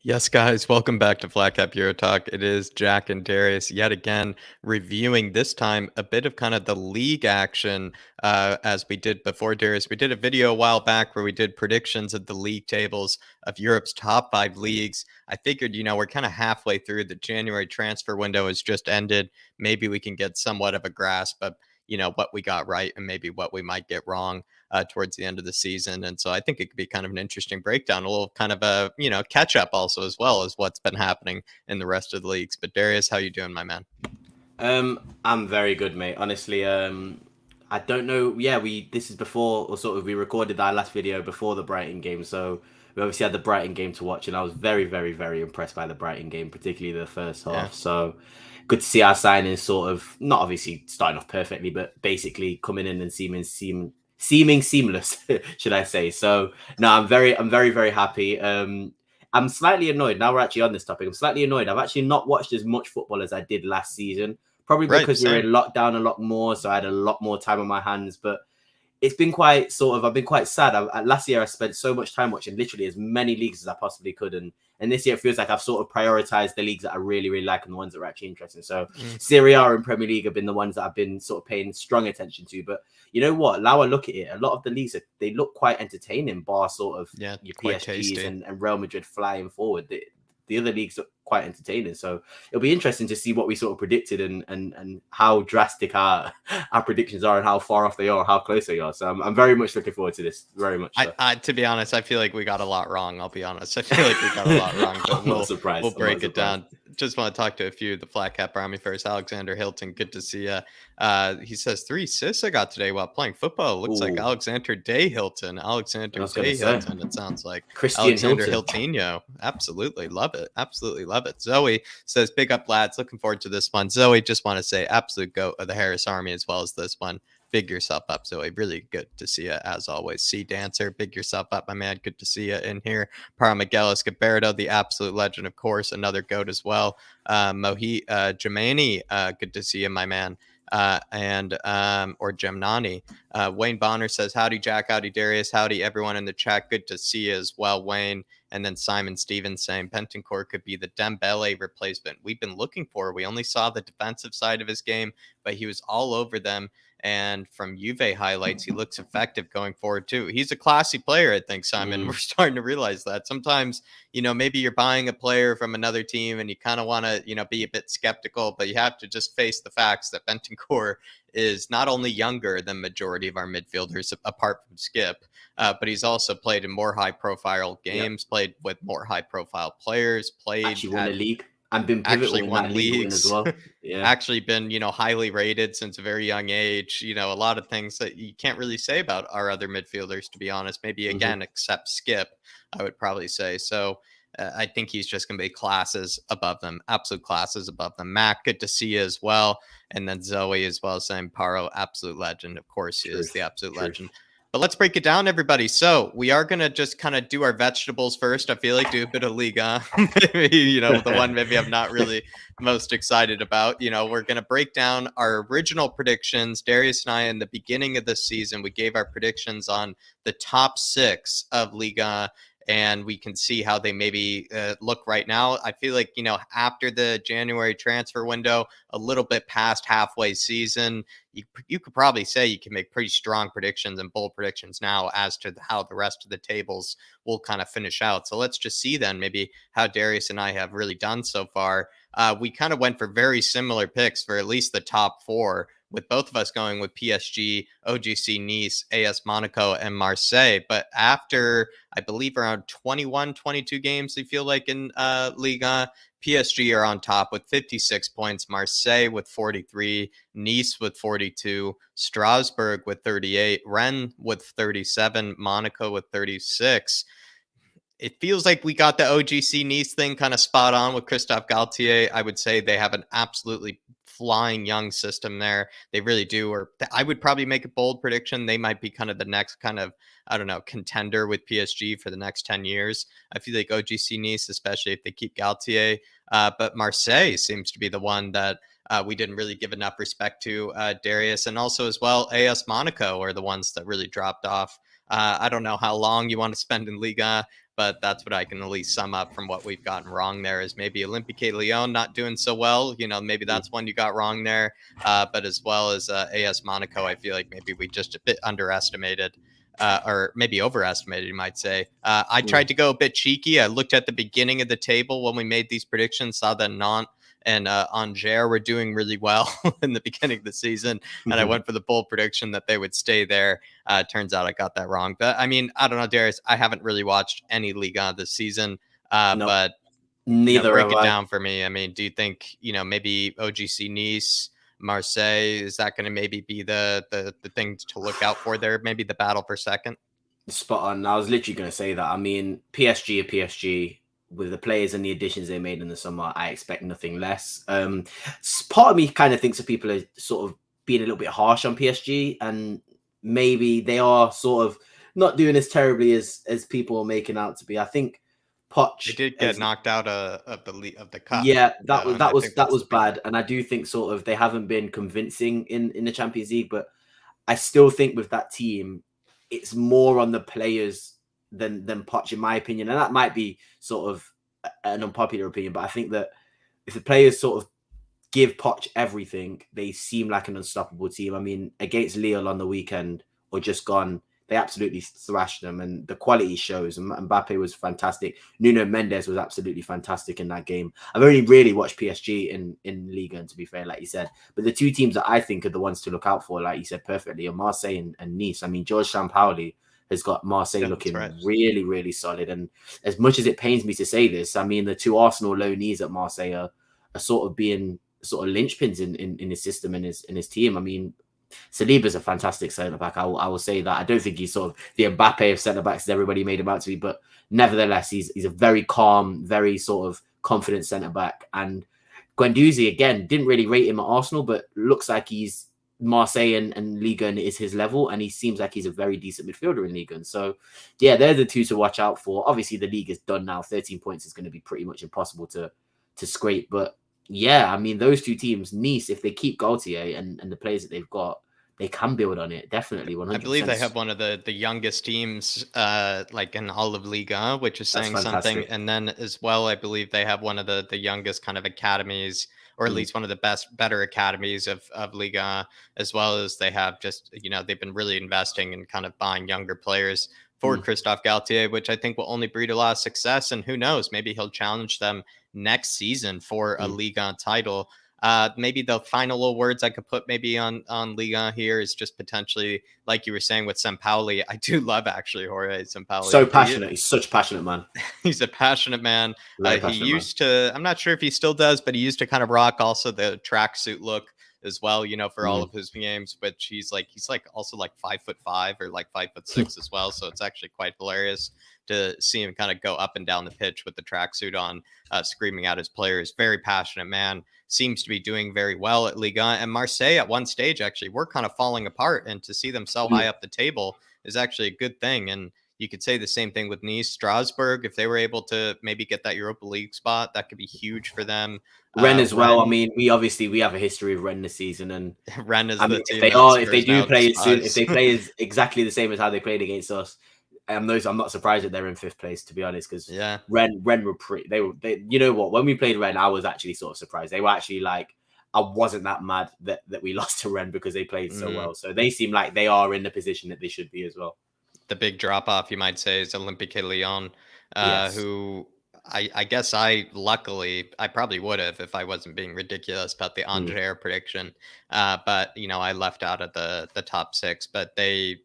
Yes, guys, welcome back to flatcapeurotalk. It is Jack and Darius yet again reviewing this time a bit of kind of the league action as we did before, Darius. We did a video a while back where we did predictions of the league tables of Europe's top five leagues. I figured, we're kind of halfway through. The January transfer window has just ended. Maybe we can get somewhat of a grasp of, what we got right and maybe what we might get wrong towards the end of the season. And so I think it could be kind of an interesting breakdown, a little kind of a, catch up also as well as what's been happening in the rest of the leagues. But Darius, how you doing, my man? I'm very good, mate. Honestly, I don't know. Yeah, this is before, or sort of we recorded our last video before the Brighton game, so we obviously had the Brighton game to watch, and I was very, very, very impressed by the Brighton game, particularly the first Yeah. half. So good to see our signings sort of not obviously starting off perfectly, but basically coming in and seeming seamless, should I say? So no, I'm very, very happy. I'm slightly annoyed. Now we're actually on this topic. I'm slightly annoyed. I've actually not watched as much football as I did last season. Probably Right. because we were in Same. lockdown a lot more, so I had a lot more time on my hands. But it's been quite sort of, I've been quite sad. Last year I spent so much time watching literally as many leagues as I possibly could, and this year it feels like I've sort of prioritized the leagues that I really, really like and the ones that are actually interesting. So Mm. Serie A and Premier League have been the ones that I've been sort of paying strong attention to. But you know what? Now I look at it, a lot of the leagues they look quite entertaining, bar sort of Yeah. your Quite PSGs tasty. and Real Madrid flying forward. The other leagues look quite entertaining. So it'll be interesting to see what we sort of predicted and how drastic our predictions are and how far off they are, how close they are. So I'm very much looking forward to this, very much so. To be honest, I feel like we got a lot wrong. I'll be honest. I feel like we got a lot wrong, but I'm not we'll surprised. I'm not break it surprised. down. Just want to talk to a few of the Flat Cap Army first. Alexander Hilton, good to see you. He says 3 assists I got today while playing football. Looks like Oh, Alexander Day Hilton. I Alexander was gonna Day say Hilton. It sounds like Christian Alexander Hilton. Hiltino. Absolutely love it. Absolutely love it. Zoe says, "Big up, lads. Looking forward to this one." Zoe, just want to say, absolute goat of the Harris Army as well as this one. Big yourself up, Zoe. Really good to see you as always. Sea Dancer, big yourself up, my man. Good to see you in here. Paramagelis Gaberto, the absolute legend, of course, another goat as well. Jamani, good to see you, my man. And or Gemnani. Wayne Bonner says, "Howdy, Jack. Howdy, Darius. Howdy, everyone in the chat. Good to see you as well, Wayne." And then Simon Stevens saying Bentancur could be the Dembele replacement we've been looking for. We only saw the defensive side of his game, but he was all over them. And from Juve highlights, he looks effective going forward too. He's a classy player, I think, Simon. We're Mm, starting to realize that sometimes, maybe you're buying a player from another team and you kind of want to, be a bit skeptical, but you have to just face the facts that Bentancur is not only younger than majority of our midfielders, apart from Skip, but he's also played in more high-profile yep. games, played with more high-profile players, played Actually won at a league and been actually pivotal in won that league win as leagues, well. Yeah. actually been, highly rated since a very young age. A lot of things that you can't really say about our other midfielders, to be honest. Maybe Mm-hmm. again, except Skip, I would probably say. So I think he's just going to be classes above them, absolute classes above them. Mac, good to see you as well. And then Zoe as well, saying Paro, absolute legend. Of course, he is the Truth. absolute Truth. legend. But let's break it down, everybody. So we are gonna just kind of do our vegetables first. I feel like do a bit of Liga, maybe the one maybe I'm not really most excited about. We're gonna break down our original predictions. Darius and I, in the beginning of the season, we gave our predictions on the top six of Liga, and we can see how they maybe look right now. I feel like after the January transfer window, a little bit past halfway season, you could probably say you can make pretty strong predictions and bold predictions now as to how the rest of the tables will kind of finish out. So let's just see then maybe how Darius and I have really done so far. We kind of went for very similar picks for at least the top four, with both of us going with PSG, OGC Nice, AS Monaco, and Marseille. But after, I believe, around 21, 22 games, they feel like in Liga, PSG are on top with 56 points, Marseille with 43, Nice with 42, Strasbourg with 38, Rennes with 37, Monaco with 36. It feels like we got the OGC Nice thing kind of spot on with Christophe Galtier. I would say they have an absolutely flying young system there. They really do. Or I would probably make a bold prediction. They might be kind of the next kind of, I don't know, contender with PSG for the next 10 years. I feel like OGC Nice, especially if they keep Galtier. But Marseille seems to be the one that we didn't really give enough respect to, Darius. And also as well, AS Monaco are the ones that really dropped off. I don't know how long you want to spend in Liga, but that's what I can at least sum up from what we've gotten wrong there is maybe Olympique Lyon not doing so well. Maybe that's one you got wrong there. But as well as AS Monaco, I feel like maybe we just a bit underestimated. Or maybe overestimated, you might say. I tried to go a bit cheeky. I looked at the beginning of the table when we made these predictions, saw that Nantes and Angers were doing really well in the beginning of the season, and I went for the bold prediction that they would stay there. Turns out I got that wrong. But I mean, I don't know, Darius. I haven't really watched any Liga this season, but neither break have it I. down for me. I mean, do you think maybe OGC Nice, Marseille, is that going to maybe be the thing to look out for there? Maybe the battle for second. Spot on. I was literally going to say that. I mean, PSG are PSG. With the players and the additions they made in the summer, I expect nothing less. Part of me kind of thinks that people are sort of being a little bit harsh on PSG, and maybe they are sort of not doing as terribly as people are making out to be. I think Poch They did get knocked out of the cup. Yeah, that though, was bad, and I do think sort of they haven't been convincing in the Champions League, but I still think with that team, it's more on the players than Poch, in my opinion, and that might be sort of an unpopular opinion, but I think that if the players sort of give Poch everything, they seem like an unstoppable team. I mean, against Lille on the weekend or just gone, they absolutely thrashed them, and the quality shows. And Mbappe was fantastic. Nuno Mendes was absolutely fantastic in that game. I've only really watched PSG in Liga, and to be fair, like you said, but the two teams that I think are the ones to look out for, like you said perfectly, are Marseille and Nice. I mean, George Sampaoli has got Marseille looking really, really solid. And as much as it pains me to say this, I mean, the two Arsenal loanees at Marseille are sort of being sort of linchpins in his system and his team. I mean, Saliba's a fantastic centre back. I will say that. I don't think he's sort of the Mbappe of centre backs as everybody made him out to be, but nevertheless, he's a very calm, very sort of confident centre back. And Guendouzi again didn't really rate him at Arsenal, but looks like he's Marseille and Liga is his level, and he seems like he's a very decent midfielder in Liga. And so, yeah, they're the two to watch out for. Obviously, the league is done now. 13 points is going to be pretty much impossible to scrape, but yeah, I mean, those two teams, Nice, if they keep Gaultier and the players that they've got, they can build on it. Definitely, 100%. I believe they have one of the youngest teams like in all of Liga, which is saying something. And then as well, I believe they have one of the youngest kind of academies, or at least one of the better academies of Liga, as well as they have just, they've been really investing in kind of buying younger players for Christophe Galtier, which I think will only breed a lot of success. And who knows, maybe he'll challenge them next season for a Liga title. Maybe the final little words I could put maybe on Liga here is just potentially, like you were saying with Sampaoli. I do love actually Jorge Sampaoli. So passionate. He's such a passionate man. He's a passionate man. He used to, I'm not sure if he still does, but he used to kind of rock also the tracksuit look as well, for all of his games, which he's also like 5'5" or like 5'6" as well. So it's actually quite hilarious to see him kind of go up and down the pitch with the tracksuit on, screaming at his players. Very passionate man. Seems to be doing very well at Liga. And Marseille at one stage actually were kind of falling apart, and to see them so high up the table is actually a good thing. And you could say the same thing with Nice, Strasbourg. If they were able to maybe get that Europa League spot, that could be huge for them. Rennes as well. I mean, we have a history of Rennes this season, and Rennes is the team. If they play as exactly the same as how they played against us, I'm not surprised that they're in fifth place, to be honest, because Rennes were pretty. They you know what? When we played Rennes, I was actually sort of surprised. They were actually like, I wasn't that mad that we lost to Rennes because they played so well. So they seem like they are in the position that they should be as well. The big drop off, you might say, is Olympique Lyon, who I guess luckily I probably would have if I wasn't being ridiculous about the Angers prediction. But I left out of the top six, but they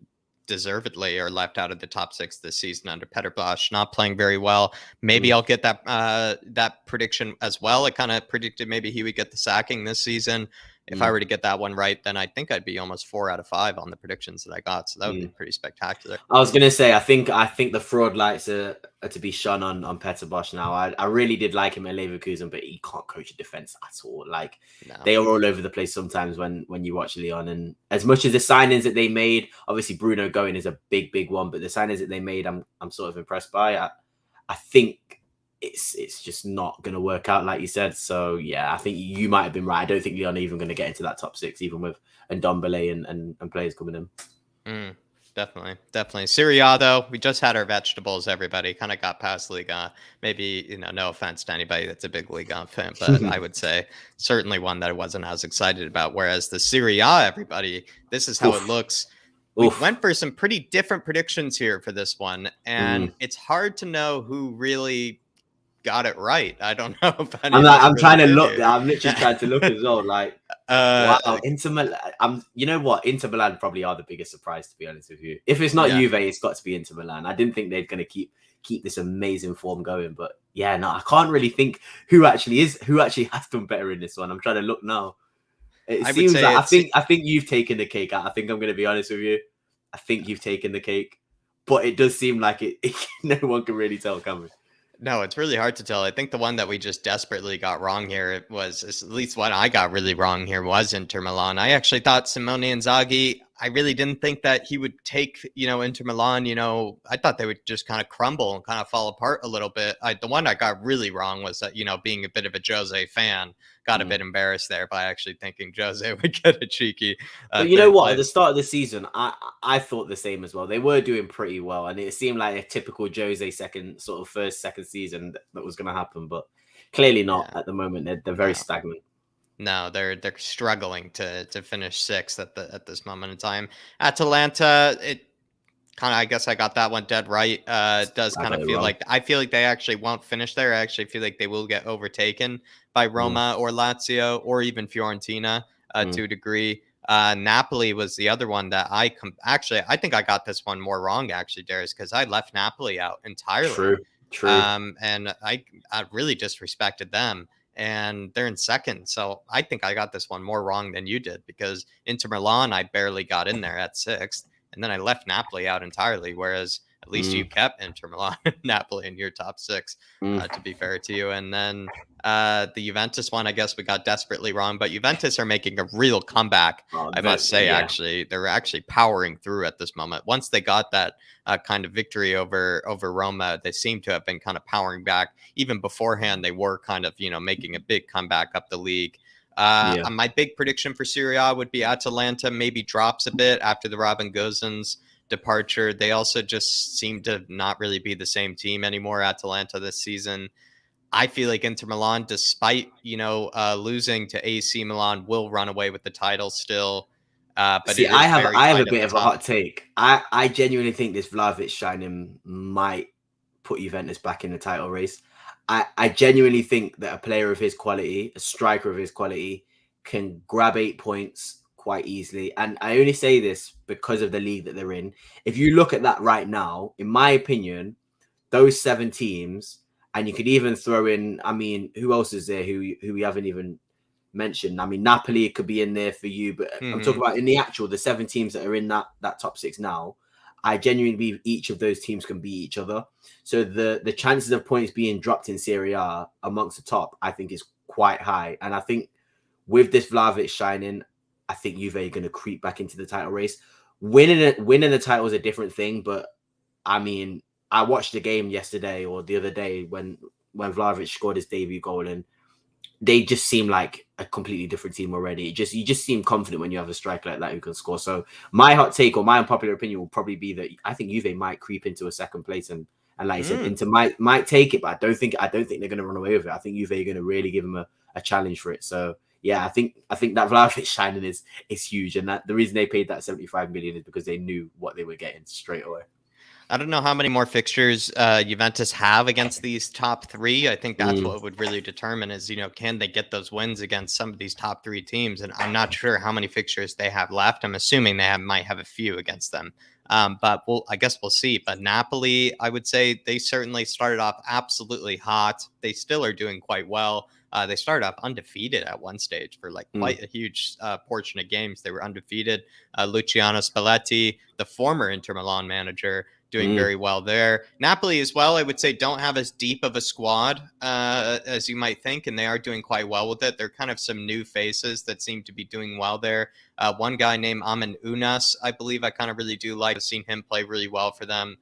deservedly are left out of the top six this season under Peter Bosch, not playing very well. Maybe I'll get that prediction as well. I kind of predicted maybe he would get the sacking this season. If I were to get that one right, then I think I'd be almost 4 out of 5 on the predictions that I got. So that would be pretty spectacular. I was going to say, I think the fraud lights are to be shone on Peter Bosch now. I really did like him at Leverkusen, but he can't coach a defense at all. Like, they are all over the place sometimes when you watch Lyon. And as much as the signings that they made, obviously Bruno going is a big one, but the signings that they made, I'm sort of impressed by. I think it's just not going to work out, like you said. So, yeah, I think you might have been right. I don't think Lyon are even going to get into that top 6, even with Ndombele and players coming in. Definitely. Serie A, though, we just had our vegetables, everybody. Kind of got past Liga. Maybe, no offense to anybody that's a big Liga fan, but I would say certainly one that I wasn't as excited about. Whereas the Serie A, everybody, this is how it Oof. looks. We Oof. went for some pretty different predictions here for this one, and it's hard to know who really got it right. I don't know if any of us I'm really trying to did look. here. I'm literally trying to look as well. Like, wow, Uh, Inter Milan. You know what? Inter Milan probably are the biggest surprise, to be honest with you. If it's not Yeah. Juve, it's got to be Inter Milan. I didn't think they're going to keep this amazing form going, but yeah, no, I can't really think who actually has done better in this one. I'm trying to look now. It seems like I think you've taken the cake. I think I'm going to be honest with you. I think you've taken the cake, but it does seem like it no one can really tell, can we? No, it's really hard to tell. I think the one that we just desperately got wrong here, at least what I got really wrong here, was Inter Milan. I actually thought Simone Inzaghi, I really didn't think that he would take, Inter Milan, I thought they would just kind of crumble and kind of fall apart a little bit. The one I got really wrong was that, being a bit of a Jose fan, got a bit embarrassed there by actually thinking Jose would get a cheeky. But you know what? At the start of the season, I thought the same as well. They were doing pretty well, and it seemed like a typical Jose second season that was going to happen. But clearly not at the moment. They're very stagnant. No, they're struggling to finish sixth at this moment in time. Atalanta, it kind of, I guess I got that one dead right. It does kind of feel like they actually won't finish there. I actually feel like they will get overtaken by Roma or Lazio or even Fiorentina to a degree. Napoli was the other one that I think I got this one more wrong, actually, Darius, because I left Napoli out entirely. True. And I really disrespected them. And they're in second. So I think I got this one more wrong than you did, because Inter Milan, I barely got in there at sixth. And then I left Napoli out entirely, whereas at least you kept Inter Milan and Napoli in your top six, to be fair to you. And then the Juventus one, I guess we got desperately wrong. But Juventus are making a real comeback, I must say, actually. They're actually powering through at this moment. Once they got that kind of victory over Roma, they seem to have been kind of powering back. Even beforehand, they were kind of, making a big comeback up the league. My big prediction for Serie A would be Atalanta maybe drops a bit after the Robin Gosens departure. They also just seem to not really be the same team anymore, Atalanta, this season. I feel like Inter Milan, despite, losing to AC Milan, will run away with the title still. But see, I have a bit of a hot take. I genuinely think this Vlahovic signing might put Juventus back in the title race. I genuinely think that a player of his quality, a striker of his quality, can grab 8 points quite easily. And I only say this because of the league that they're in. If you look at that right now, in my opinion, those 7 teams, and you could even throw in, I mean, who else is there who we haven't even mentioned? I mean, Napoli could be in there for you, but I'm talking about in the 7 teams that are in that top 6 now. I genuinely believe each of those teams can beat each other. So the chances of points being dropped in Serie A amongst the top, I think, is quite high. And I think with this Vlahovic shining, I think Juve are going to creep back into the title race. Winning the title is a different thing, but I mean, I watched the game yesterday or the other day when Vlahovic scored his debut goal, and they just seem like a completely different team already. You just seem confident when you have a striker like that who can score. So my hot take, or my unpopular opinion, will probably be that I think Juve might creep into a second place, and like I said, Inter might take it, but I don't think they're going to run away with it. I think Juve are going to really give them a challenge for it. So yeah, I think that Vlahovic signing is huge, and that the reason they paid that 75 million is because they knew what they were getting straight away. I don't know how many more fixtures Juventus have against these top 3. I think that's what would really determine is, can they get those wins against some of these top 3 teams? And I'm not sure how many fixtures they have left. I'm assuming they might have a few against them. But I guess we'll see. But Napoli, I would say they certainly started off absolutely hot. They still are doing quite well. They started off undefeated at one stage for quite a huge portion of games. They were undefeated. Luciano Spalletti, the former Inter Milan manager, doing very well there. Napoli as well, I would say, don't have as deep of a squad as you might think, and they are doing quite well with it. They're kind of some new faces that seem to be doing well there. One guy named Amin Unas, I believe I kind of really do like. I've seen him play really well for them.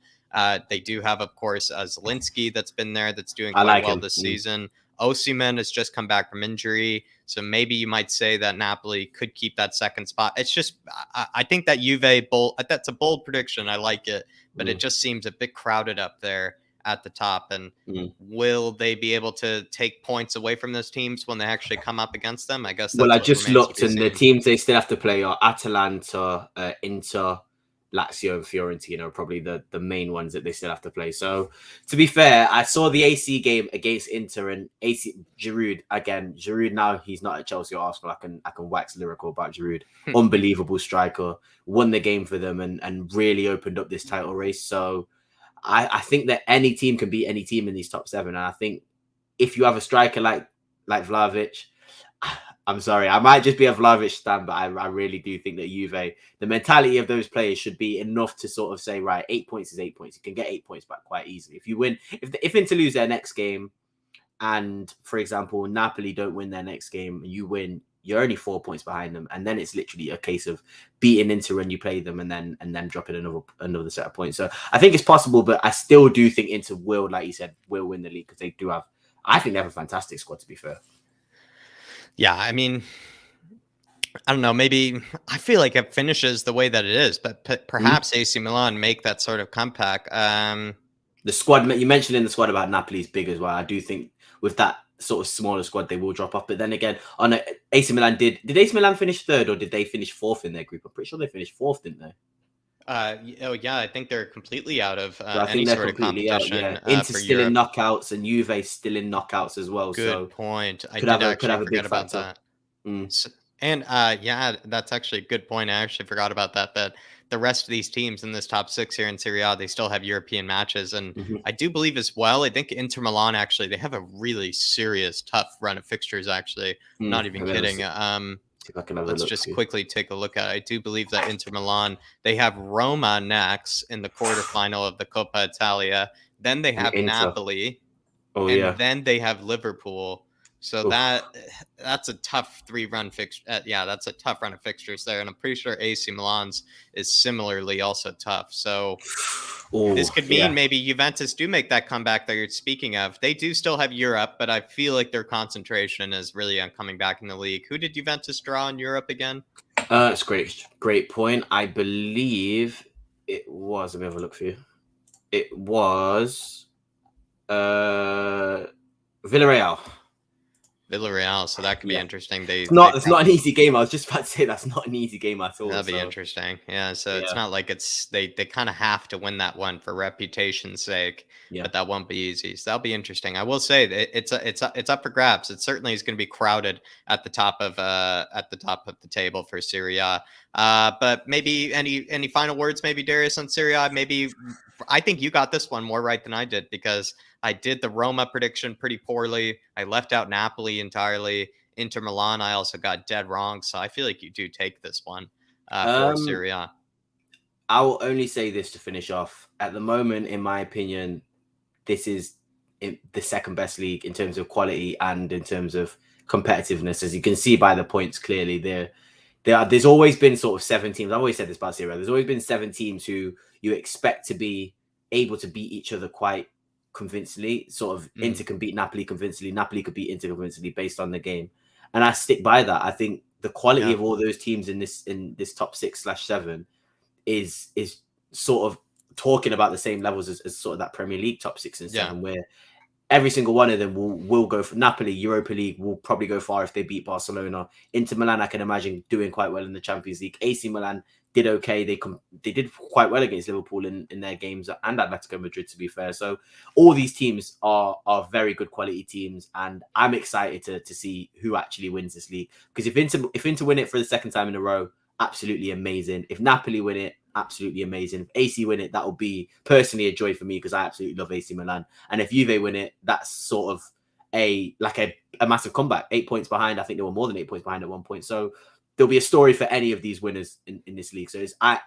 They do have, of course, Zielinski that's been there, that's doing quite well this season. Osimhen has just come back from injury, so maybe you might say that Napoli could keep that second spot. It's just I think that Juve that's a bold prediction. I like it, but it just seems a bit crowded up there at the top. And will they be able to take points away from those teams when they actually come up against them? I guess that's I what just remains to looked, be and the seen. teams they still have to play are Atalanta, Inter, Lazio, and Fiorentina are probably the main ones that they still have to play. So, to be fair, I saw the AC game against Inter, and AC Giroud again. Giroud now he's not at Chelsea or Arsenal. I can wax lyrical about Giroud. Unbelievable striker, won the game for them, and really opened up this title race. So, I think that any team can beat any team in these top 7, and I think if you have a striker like Vlahovic. I'm sorry, I might just be a Vlahovic stan, but I really do think that Juve, the mentality of those players should be enough to sort of say, right, 8 points is 8 points. You can get 8 points back quite easily. If you win, if Inter lose their next game, and for example, Napoli don't win their next game, and you win, you're only 4 points behind them, and then it's literally a case of beating Inter when you play them, and then dropping another set of points. So I think it's possible, but I still do think Inter will, like you said, will win the league because they do have. I think they have a fantastic squad, to be fair. Yeah, I mean, I don't know. Maybe I feel like it finishes the way that it is, but perhaps AC Milan make that sort of comeback. The squad you mentioned in the squad about Napoli is big as well. I do think with that sort of smaller squad, they will drop off. But then again, on AC Milan did AC Milan finish 3rd or did they finish 4th in their group? I'm pretty sure they finished 4th, didn't they? Oh yeah, I think they're completely out of I any think they're sort of completely out. competition. Yeah, Inter For still Europe. in knockouts and Juve still in knockouts as well. Good point. I could did have actually a forget big about factor. that. And yeah, that's actually a good point. I actually forgot about that. That the rest of these teams in this top 6 here in Serie A, they still have European matches, and I do believe as well. I think Inter Milan actually they have a really serious, tough run of fixtures. Actually, not even kidding. Let's just quickly take a look at it. I do believe that Inter Milan, they have Roma next in the quarterfinal of the Coppa Italia. Then they have Napoli. Then they have Liverpool. So that's a tough 3-run fixture. Yeah, that's a tough run of fixtures there. And I'm pretty sure AC Milan's is similarly also tough. So this could mean maybe Juventus do make that comeback that you're speaking of. They do still have Europe, but I feel like their concentration is really on coming back in the league. Who did Juventus draw in Europe again? It's great point. I believe it was. Let me have a look for you. It was Villarreal. So that could be interesting. It's not an easy game. I was just about to say that's not an easy game at all. That'd be interesting. Yeah. So it's not like they kind of have to win that one for reputation's sake. Yeah. But that won't be easy. So that'll be interesting. I will say that it's up for grabs. It certainly is going to be crowded at the top of the table for Serie A. But maybe any final words, maybe Darius, on Serie A? Maybe I think you got this one more right than I did because I did the Roma prediction pretty poorly. I left out Napoli entirely. Inter Milan, I also got dead wrong. So I feel like you do take this one for Serie A. I will only say this to finish off. At the moment, in my opinion, this is the second best league in terms of quality and in terms of competitiveness. As you can see by the points, clearly there's always been sort of 7 teams. I've always said this about Serie A. There's always been 7 teams who you expect to be able to beat each other quite convincingly. Sort of Inter can beat Napoli convincingly. Napoli could beat Inter convincingly based on the game. And I stick by that. I think the quality of all those teams in this top 6/7 is sort of talking about the same levels as sort of that Premier League top 6 and 7, where every single one of them will go for Napoli. Europa League will probably go far if they beat Barcelona. Inter Milan, I can imagine doing quite well in the Champions League. AC Milan did okay. They did quite well against Liverpool in their games, and Atletico Madrid, to be fair. So all these teams are very good quality teams, and I'm excited to see who actually wins this league. Because if Inter win it for the second time in a row, absolutely amazing. If Napoli win it, absolutely amazing. If AC win it, that will be personally a joy for me because I absolutely love AC Milan. And if Juve win it, that's sort of a massive comeback. 8 points behind. I think they were more than 8 points behind at one point. So there'll be a story for any of these winners in this league. So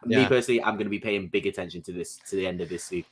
me personally, I'm going to be paying big attention to the end of this league.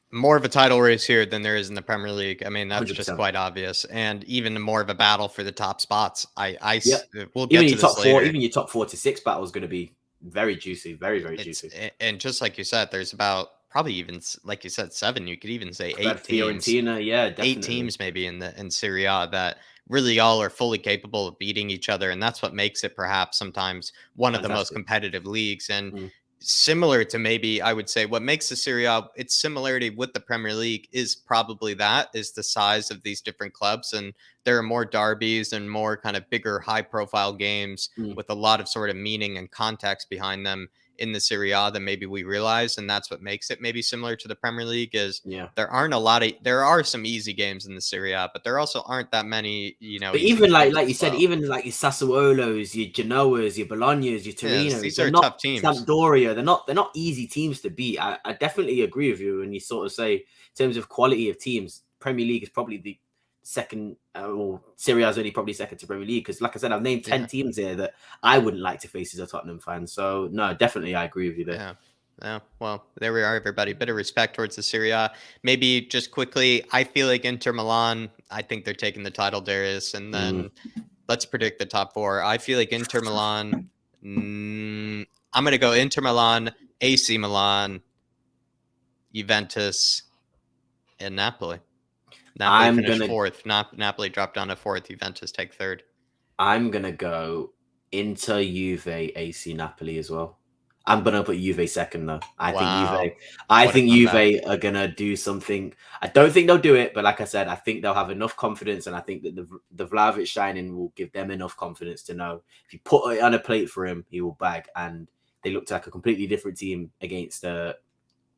More of a title race here than there is in the Premier League. I mean, that's 100%. Just quite obvious, and even more of a battle for the top spots. We'll get to this later. Even your top 4 to 6 battle is going to be very juicy, very, very juicy. And just like you said, there's about probably even, like you said, 7. You could even say 8 teams. Fiorentina, yeah, 8 definitely. teams maybe in Serie A that really all are fully capable of beating each other, and that's what makes it perhaps sometimes one of the most Fantastic. competitive leagues. And Mm. similar to, maybe I would say, what makes the Serie A, its similarity with the Premier League is probably that is the size of these different clubs, and there are more derbies and more kind of bigger high profile games Mm. with a lot of sort of meaning and context behind them in the Serie A than maybe we realize. And that's what makes it maybe similar to the Premier League is Yeah. there are some easy games in the Serie A, but there also aren't that many, But easy even games like you as said, well. even like your Sassuolos, your Genoas, your Bolognas, your Yes, Torinos, these they're are not tough teams. Sampdoria. They're not easy teams to beat. I definitely agree with you when you sort of say in terms of quality of teams, Premier League is probably the second, or Serie A is only probably second to Premier League. Because like I said, I've named 10 Yeah. teams here that I wouldn't like to face as a Tottenham fan. So no, definitely I agree with you there. Yeah. Yeah. Well, there we are, everybody. Bit of respect towards the Serie A. Maybe just quickly, I feel like Inter Milan, I think they're taking the title, Darius. And Mm. then let's predict the top 4. I feel like Inter Milan, I'm going to go Inter Milan, AC Milan, Juventus, and Napoli. Napoli I'm finished gonna 4th. Napoli dropped down to 4th. Juventus take 3rd. I'm gonna go Inter, Juve, AC, Napoli as well. I'm gonna put Juve second though. Wow. I What a think comeback. Juve are gonna do something. I don't think they'll do it, but like I said, I think they'll have enough confidence, and I think that the Vlahovic signing will give them enough confidence to know if you put it on a plate for him, he will bag. And they looked like a completely different team against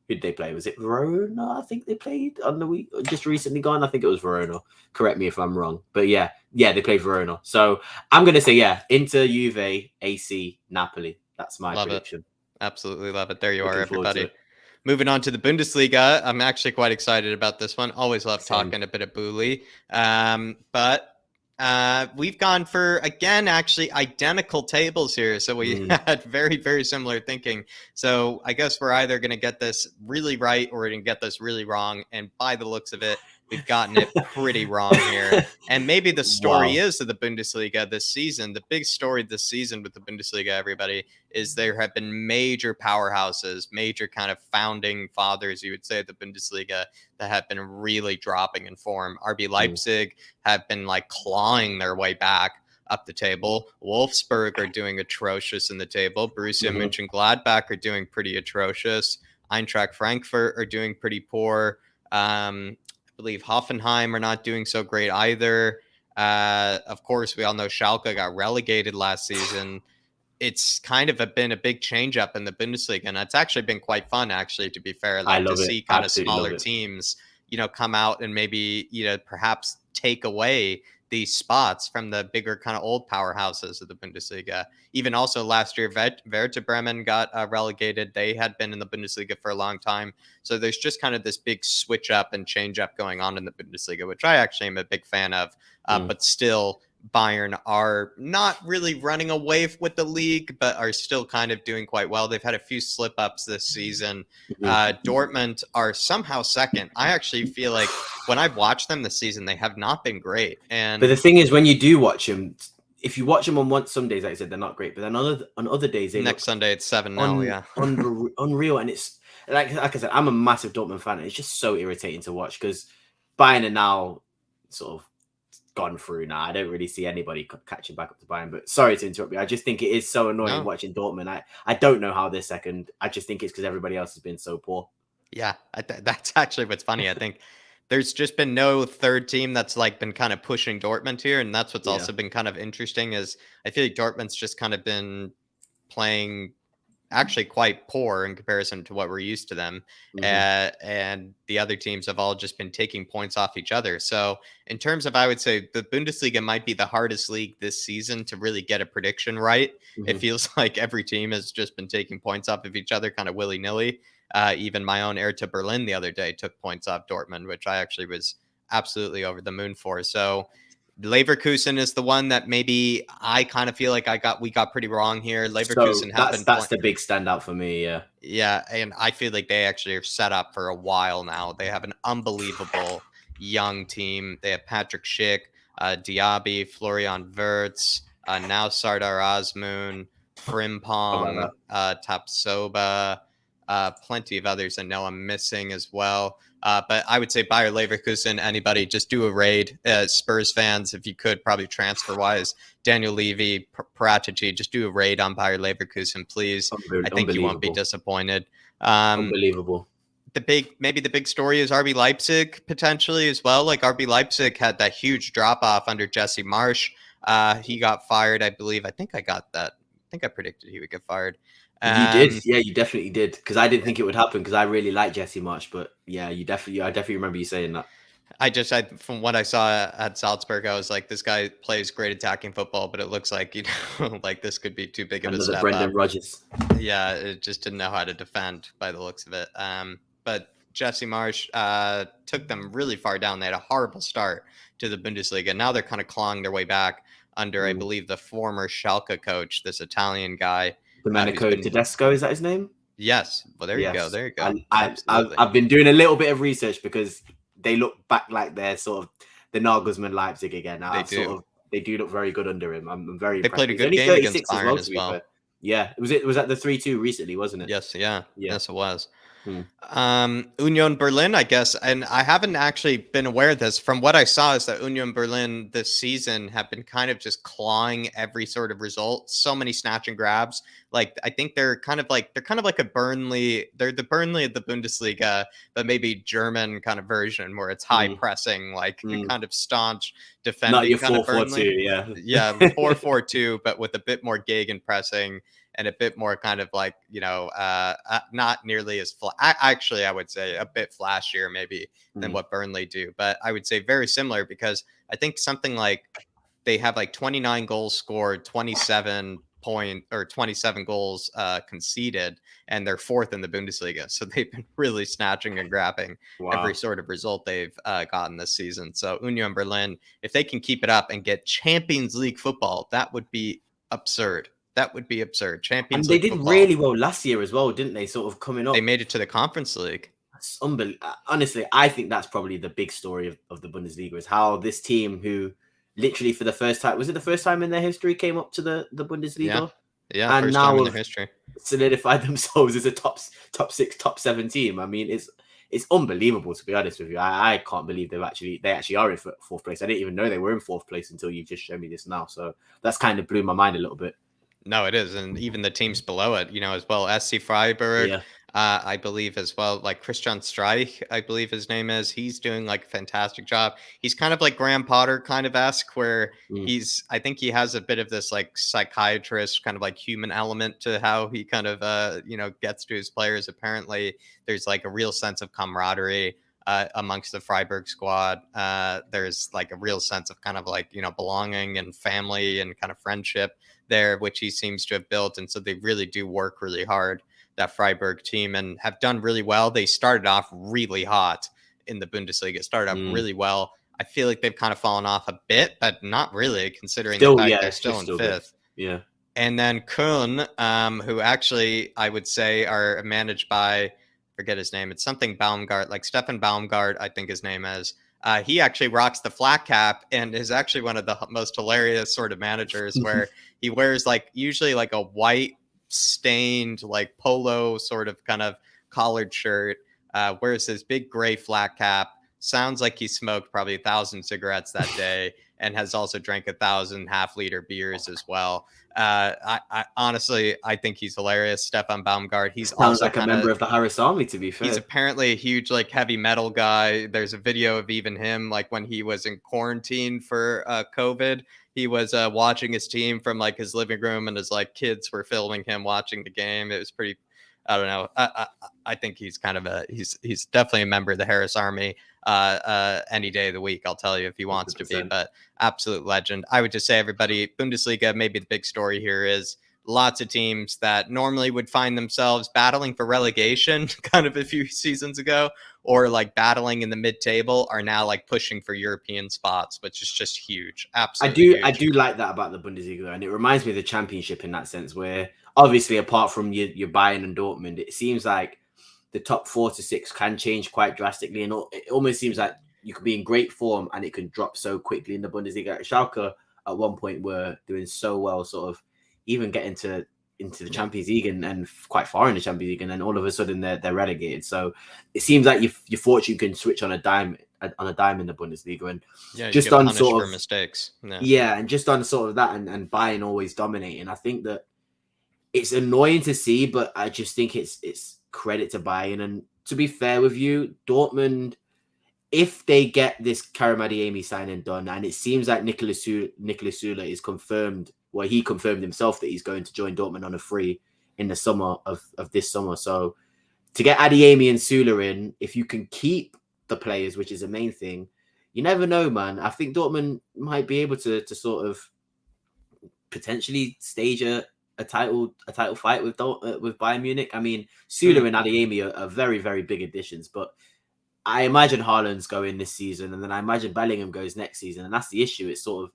who did they play? Was it Verona? I think they played on the week just recently gone. I think it was Verona. Correct me if I'm wrong. But yeah, they played Verona. So I'm gonna say Inter, Juve, AC, Napoli. That's my Love it. prediction. Absolutely love it. There you are, Looking forward to everybody. it. Moving on to the Bundesliga. I'm actually quite excited about this one. Always love Same. talking a bit of bully. But we've gone for, again, actually identical tables here. So we had very, very similar thinking. So I guess we're either going to get this really right or we're going to get this really wrong. And by the looks of it, we've gotten it pretty wrong here. And maybe the story Wow. is of the Bundesliga this season. The big story this season with the Bundesliga, everybody, is there have been major powerhouses, major kind of founding fathers, you would say, the Bundesliga that have been really dropping in form. RB Leipzig have been like clawing their way back up the table. Wolfsburg are doing atrocious in the table. Borussia Mönchengladbach are doing pretty atrocious. Eintracht Frankfurt are doing pretty poor. I believe Hoffenheim are not doing so great either. Of course, we all know Schalke got relegated last season. It's kind of been a big change up in the Bundesliga, and it's actually been quite fun, actually, to be fair, I like to love it. see kind of Absolutely love smaller it. teams, come out and maybe, perhaps take away these spots from the bigger kind of old powerhouses of the Bundesliga. Even also last year, Werder Bremen got relegated. They had been in the Bundesliga for a long time. So there's just kind of this big switch up and change up going on in the Bundesliga, which I actually am a big fan of. But still, Bayern are not really running away with the league, but are still kind of doing quite well. They've had a few slip ups this season. Dortmund are somehow second. I actually feel like when I've watched them this season, they have not been great. And But the thing is, when you do watch them, if you watch them on some days, like I said, they're not great. But then on other days, they next look Sunday it's 7-0. Yeah. unreal. And it's like I said, I'm a massive Dortmund fan. And it's just so irritating to watch because Bayern are now sort of gone through now. I don't really see anybody catching back up to Bayern. But sorry to interrupt you. I just think it is so annoying watching Dortmund. I don't know how they're second. I just think it's because everybody else has been so poor. Yeah, that's actually what's funny. I think there's just been no third team that's like been kind of pushing Dortmund here, and that's what's also been kind of interesting is I feel like Dortmund's just kind of been playing actually quite poor in comparison to what we're used to them. And the other teams have all just been taking points off each other. So in terms of, I would say the Bundesliga might be the hardest league this season to really get a prediction right. It feels like every team has just been taking points off of each other kind of willy-nilly. Even my own Hertha Berlin the other day took points off Dortmund, which I actually was absolutely over the moon for. So Leverkusen is the one that maybe I kind of feel like we got pretty wrong here. Leverkusen So that's the big standout for me. Yeah, and I feel like they actually are set up for a while now. They have an unbelievable young team. They have Patrick Schick, Diaby, Florian Wirtz, now Sardar Azmoun, Frimpong, Tapsoba. Plenty of others I know I'm missing as well. But I would say Bayer Leverkusen, anybody, just do a raid. Spurs fans, if you could, probably transfer-wise, Daniel Levy, Paratici, just do a raid on Bayer Leverkusen, please. I think you won't be disappointed. Unbelievable. Maybe the big story is RB Leipzig potentially as well. Like RB Leipzig had that huge drop off under Jesse Marsch. He got fired, I believe. I think I got that. I think I predicted he would get fired. You did, yeah, you definitely did. Because I didn't think it would happen because I really like Jesse Marsch, but yeah, I definitely remember you saying that. From what I saw at Salzburg, I was like, this guy plays great attacking football, but it looks like, like this could be too big of a step Brendan up. Rodgers. Yeah, it just didn't know how to defend by the looks of it. But Jesse Marsch took them really far down. They had a horrible start to the Bundesliga. Now they're kind of clawing their way back under, I believe, the former Schalke coach, this Italian guy. Domenico Tedesco, is that his name? Yes. Well, there you go. There you go. I've been doing a little bit of research because they look back like they're sort of the Nagelsmann Leipzig again. They do look very good under him. I'm very impressed. They played a good game against Bayern as well. Yeah, was at the 3-2 recently, wasn't it? Yes, yes, it was. Union Berlin, I guess, and I haven't actually been aware of this. From what I saw, is that Union Berlin this season have been kind of just clawing every sort of result. So many snatch and grabs. Like I think they're kind of like a Burnley. They're the Burnley of the Bundesliga, but maybe German kind of version where it's high pressing, like kind of staunch defending. Not your kind 4-4-2, yeah, 4-4-2, but with a bit more gegen pressing. And a bit more kind of like, not nearly as actually, I would say a bit flashier maybe than what Burnley do. But I would say very similar because I think something like they have like 29 goals scored, 27 goals conceded, and they're fourth in the Bundesliga. So they've been really snatching and grabbing every sort of result they've gotten this season. So Union Berlin, if they can keep it up and get Champions League football, that would be absurd. That would be absurd. Champions League. They did really well last year as well, didn't they? Sort of coming up. They made it to the Conference League. That's unbelievable. Honestly, I think that's probably the big story of the Bundesliga is how this team, who literally for the first time, was it the first time in their history, came up to the Bundesliga? Yeah, and first now time in their history solidified themselves as a top 6, top 7 team. I mean, it's unbelievable, to be honest with you. I can't believe they actually are in fourth place. I didn't even know they were in fourth place until you just showed me this now. So that's kind of blew my mind a little bit. No, it is. And even the teams below it, as well. SC Freiburg, I believe as well, like Christian Streich, I believe his name is. He's doing like a fantastic job. He's kind of like Graham Potter kind of esque where I think he has a bit of this like psychiatrist kind of like human element to how he kind of, gets to his players. Apparently there's like a real sense of camaraderie amongst the Freiburg squad. There's like a real sense of kind of like, belonging and family and kind of friendship there, which he seems to have built. And so they really do work really hard, that Freiburg team, and have done really well. They started off really hot in the Bundesliga, started off really well. I feel like they've kind of fallen off a bit, but not really, considering the fact they're still in fifth. Yeah. And then Köln, who actually I would say are managed by, forget his name, it's something Baumgart, like Stefan Baumgart, I think his name is. He actually rocks the flat cap and is actually one of the most hilarious sort of managers where he wears like usually like a white stained like polo sort of kind of collared shirt, wears his big gray flat cap, sounds like he smoked probably 1,000 cigarettes that day and has also drank 1,000 half-liter beers as well. I honestly, I think he's hilarious. Stefan Baumgart. He sounds like a member of the Harris Army, to be fair. He's apparently a huge like heavy metal guy. There's a video of even him like when he was in quarantine for COVID. He was watching his team from like his living room, and his like kids were filming him watching the game. It was pretty. I don't know. I think he's kind of he's definitely a member of the Harris Army. Any day of the week, I'll tell you if he wants 100%. To be, but absolute legend. I would just say, everybody, Bundesliga, maybe the big story here is lots of teams that normally would find themselves battling for relegation kind of a few seasons ago, or like battling in the mid-table, are now like pushing for European spots, which is just huge. Absolutely. I do like that about the Bundesliga, and it reminds me of the Championship in that sense, where obviously apart from your Bayern and Dortmund, it seems like the top 4 to 6 can change quite drastically, and it almost seems like you could be in great form and it can drop so quickly in the Bundesliga. Schalke at one point were doing so well, sort of even getting to into the Champions League and quite far in the Champions League, and then all of a sudden they're relegated. So it seems like your fortune can switch on a dime in the Bundesliga, and Yeah, you just get on punished sort for of mistakes. and just on sort of that and Bayern always dominating. I think that it's annoying to see, but I just think it's credit to Bayern. And to be fair with you, Dortmund, if they get this Karim Adeyemi signing done, and it seems like Nicolas Süle is confirmed, well, he confirmed himself that he's going to join Dortmund on a free in the summer of this summer. So to get Adeyemi and Süle in, if you can keep the players, which is the main thing, you never know, man. I think Dortmund might be able to sort of potentially stage a title fight with Bayern Munich. I mean, Süle and Adeyemi are very, very big additions, but I imagine Haaland's going this season, and then I imagine Bellingham goes next season, and that's the issue. It's sort of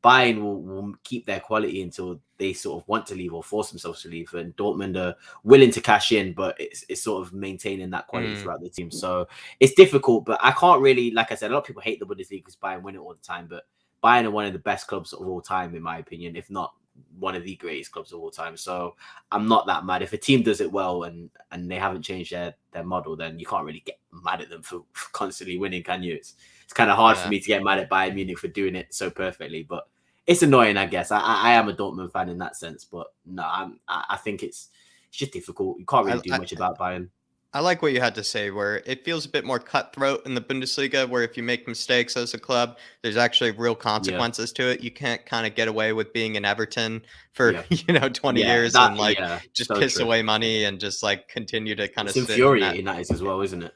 Bayern will keep their quality until they sort of want to leave or force themselves to leave, and Dortmund are willing to cash in, but it's sort of maintaining that quality throughout the team. So it's difficult, but I can't really, like I said, a lot of people hate the Bundesliga because Bayern win it all the time, but Bayern are one of the best clubs of all time, in my opinion, if not one of the greatest clubs of all time. So I'm not that mad. If a team does it well and they haven't changed their model, then you can't really get mad at them for constantly winning, can you? It's kind of hard for me to get mad at Bayern Munich for doing it so perfectly, but it's annoying, I guess. I am a Dortmund fan in that sense, but no, I think it's just difficult. You can't really do much about Bayern. I like what you had to say, where it feels a bit more cutthroat in the Bundesliga, where if you make mistakes as a club, there's actually real consequences to it. You can't kind of get away with being in Everton for 20 years and just piss away money and just like continue to kind of sit infuriating that is as well, isn't it?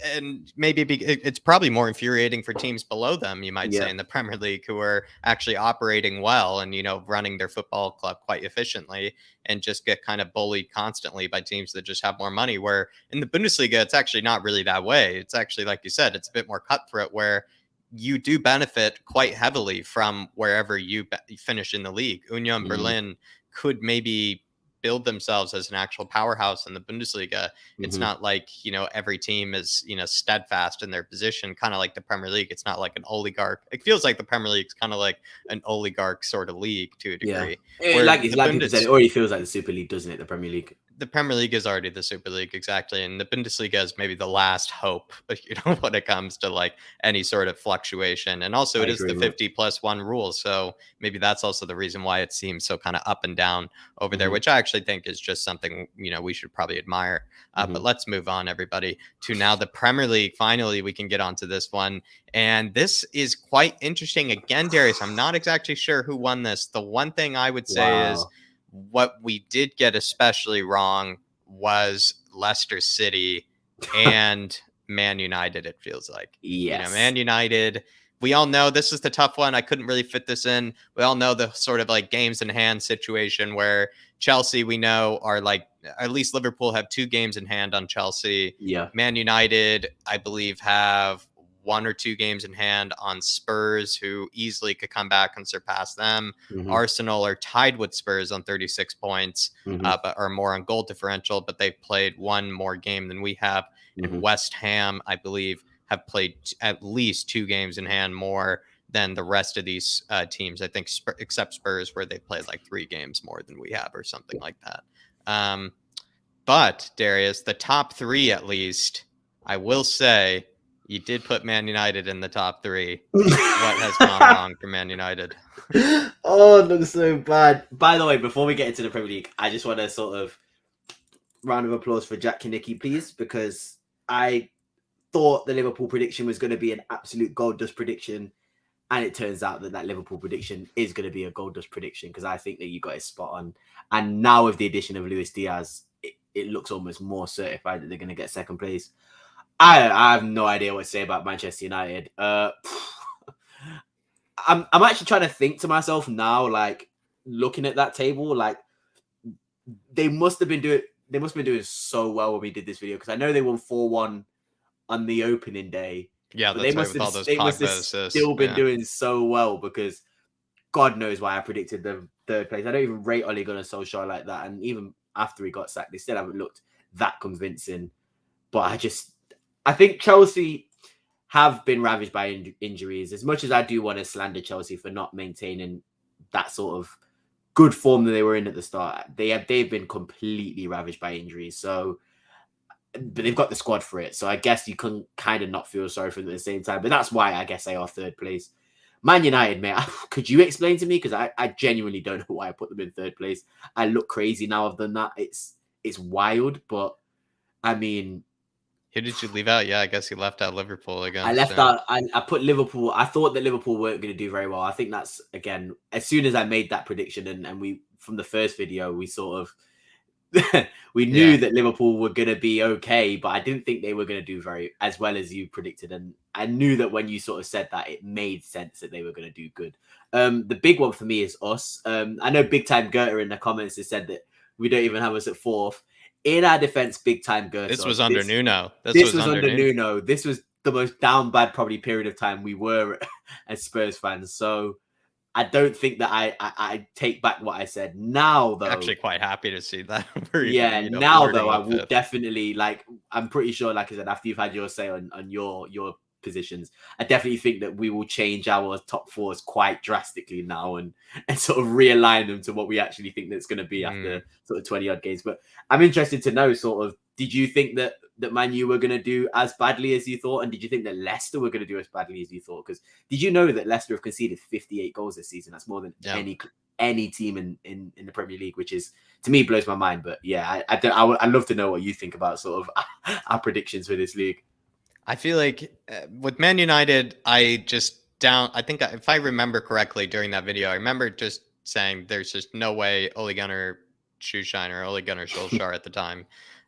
And maybe it's probably more infuriating for teams below them, you might say, in the Premier League, who are actually operating well and, running their football club quite efficiently, and just get kind of bullied constantly by teams that just have more money. Where in the Bundesliga, it's actually not really that way. It's actually, like you said, it's a bit more cutthroat, where you do benefit quite heavily from wherever you finish in the league. Union Berlin could maybe build themselves as an actual powerhouse in the Bundesliga. It's not like, every team is, steadfast in their position, kind of like the Premier League. It's not like an oligarch. It feels like the Premier League is kind of like an oligarch sort of league to a degree. Like people said, it already feels like the Super League, doesn't it? The Premier League. The Premier League is already the Super League, exactly. And the Bundesliga is maybe the last hope, when it comes to like any sort of fluctuation. And also it is the 50+1 rule. So maybe that's also the reason why it seems so kind of up and down over there, which I actually think is just something, we should probably admire. But let's move on, everybody, to now the Premier League. Finally, we can get onto this one. And this is quite interesting. Again, Darius, I'm not exactly sure who won this. The one thing I would say is, what we did get especially wrong was Leicester City and Man United, it feels like. Man United, we all know this is the tough one. I couldn't really fit this in. We all know the sort of like games in hand situation where Chelsea, we know, are like, at least Liverpool have 2 games in hand on Chelsea. Man United, I believe, have 1 or 2 games in hand on Spurs, who easily could come back and surpass them. Arsenal are tied with Spurs on 36 points, but are more on goal differential, but they've played 1 more game than we have. And West Ham, I believe, have played at least 2 games in hand more than the rest of these teams. I think except Spurs, where they played like 3 games more than we have or something like that. But Darius, the top 3, at least, I will say, you did put Man United in the top 3. What has gone wrong for Man United? Oh, it looks so bad. By the way, before we get into the Premier League, I just want to sort of round of applause for Jack Kinnicky, please, because I thought the Liverpool prediction was going to be an absolute gold dust prediction, and it turns out that Liverpool prediction is going to be a gold dust prediction, because I think that you got it spot on. And now with the addition of Luis Diaz, it looks almost more certified that they're going to get second place. I have no idea what to say about Manchester United. I'm actually trying to think to myself now, like looking at that table, like they must have been doing so well when we did this video, because I know they won 4-1 on the opening day. Yeah, they must have still been doing so well, because God knows why I predicted the 3rd place. I don't even rate Ole Gunnar Solskjaer like that, and even after he got sacked, they still haven't looked that convincing. But I think Chelsea have been ravaged by injuries. As much as I do want to slander Chelsea for not maintaining that sort of good form that they were in at the start. They've been completely ravaged by injuries. So, but they've got the squad for it. So I guess you can kind of not feel sorry for them at the same time. But that's why I guess they are third place. Man United, mate, could you explain to me? Because I genuinely don't know why I put them in third place. I look crazy now I've done that. It's wild, but I mean, Who did you leave out? Yeah, I guess you left out Liverpool I against. left out. I put Liverpool. I thought that Liverpool weren't going to do very well. I think that's again as soon as I made that prediction, and we from the first video we sort of we knew that Liverpool were going to be okay, but I didn't think they were going to do very as well as you predicted. And I knew that when you sort of said that, it made sense that they were going to do good. The big one for me is us. I know Big Time Goethe in the comments has said that we don't even have us at fourth. In our defense, Big Time Goethe. This was under Nuno. This was under Nuno. This was the most down bad probably period of time we were as Spurs fans. So I don't think that I take back what I said. Now, though, I'm actually quite happy to see that. Now though, I will definitely I'm pretty sure, like I said, after you've had your say on your positions, I definitely think that we will change our top fours quite drastically now and sort of realign them to what we actually think that's going to be after sort of 20 odd games. But I'm interested to know, sort of, did you think that Man U were going to do as badly as you thought? And did you think that Leicester were going to do as badly as you thought? Because did you know that Leicester have conceded 58 goals this season? That's more than any team in the Premier League, which is, to me, blows my mind. But yeah, I'd love to know what you think about sort of our predictions for this league. I feel like with Man United, I think if I remember correctly during that video, I remember just saying there's just no way Ole Gunnar Solskjaer at the time.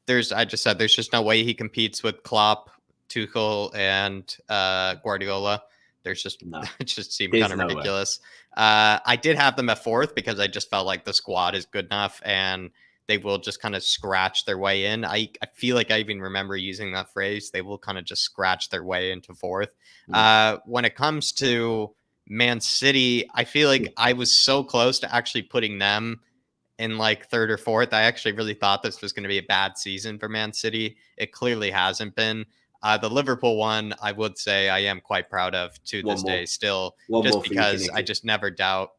I just said there's just no way he competes with Klopp, Tuchel, and Guardiola. There's just it just seemed kind of ridiculous. I did have them at fourth because I just felt like the squad is good enough and they will just kind of scratch their way in. I feel like I even remember using that phrase. They will kind of just scratch their way into fourth. When it comes to Man City, I feel like I was so close to actually putting them in like third or fourth. I actually really thought this was going to be a bad season for Man City. It clearly hasn't been. The Liverpool one, I would say I am quite proud of to this day still, just because I just never doubt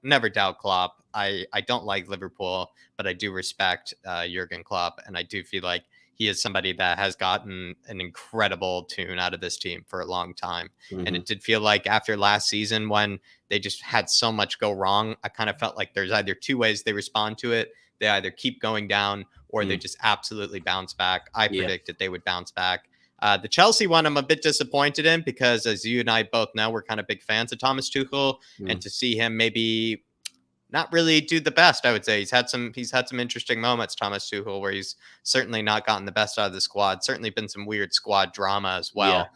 Klopp. I don't like Liverpool, but I do respect Jurgen Klopp, and I do feel like he is somebody that has gotten an incredible tune out of this team for a long time. And it did feel like after last season when they just had so much go wrong, I kind of felt like there's either two ways they respond to it. They either keep going down or they just absolutely bounce back. I predicted they would bounce back. The Chelsea one, I'm a bit disappointed in because, as you and I both know, we're kind of big fans of Thomas Tuchel, and to see him maybe not really do the best, I would say he's had some interesting moments, Thomas Tuchel, where he's certainly not gotten the best out of the squad. Certainly been some weird squad drama as well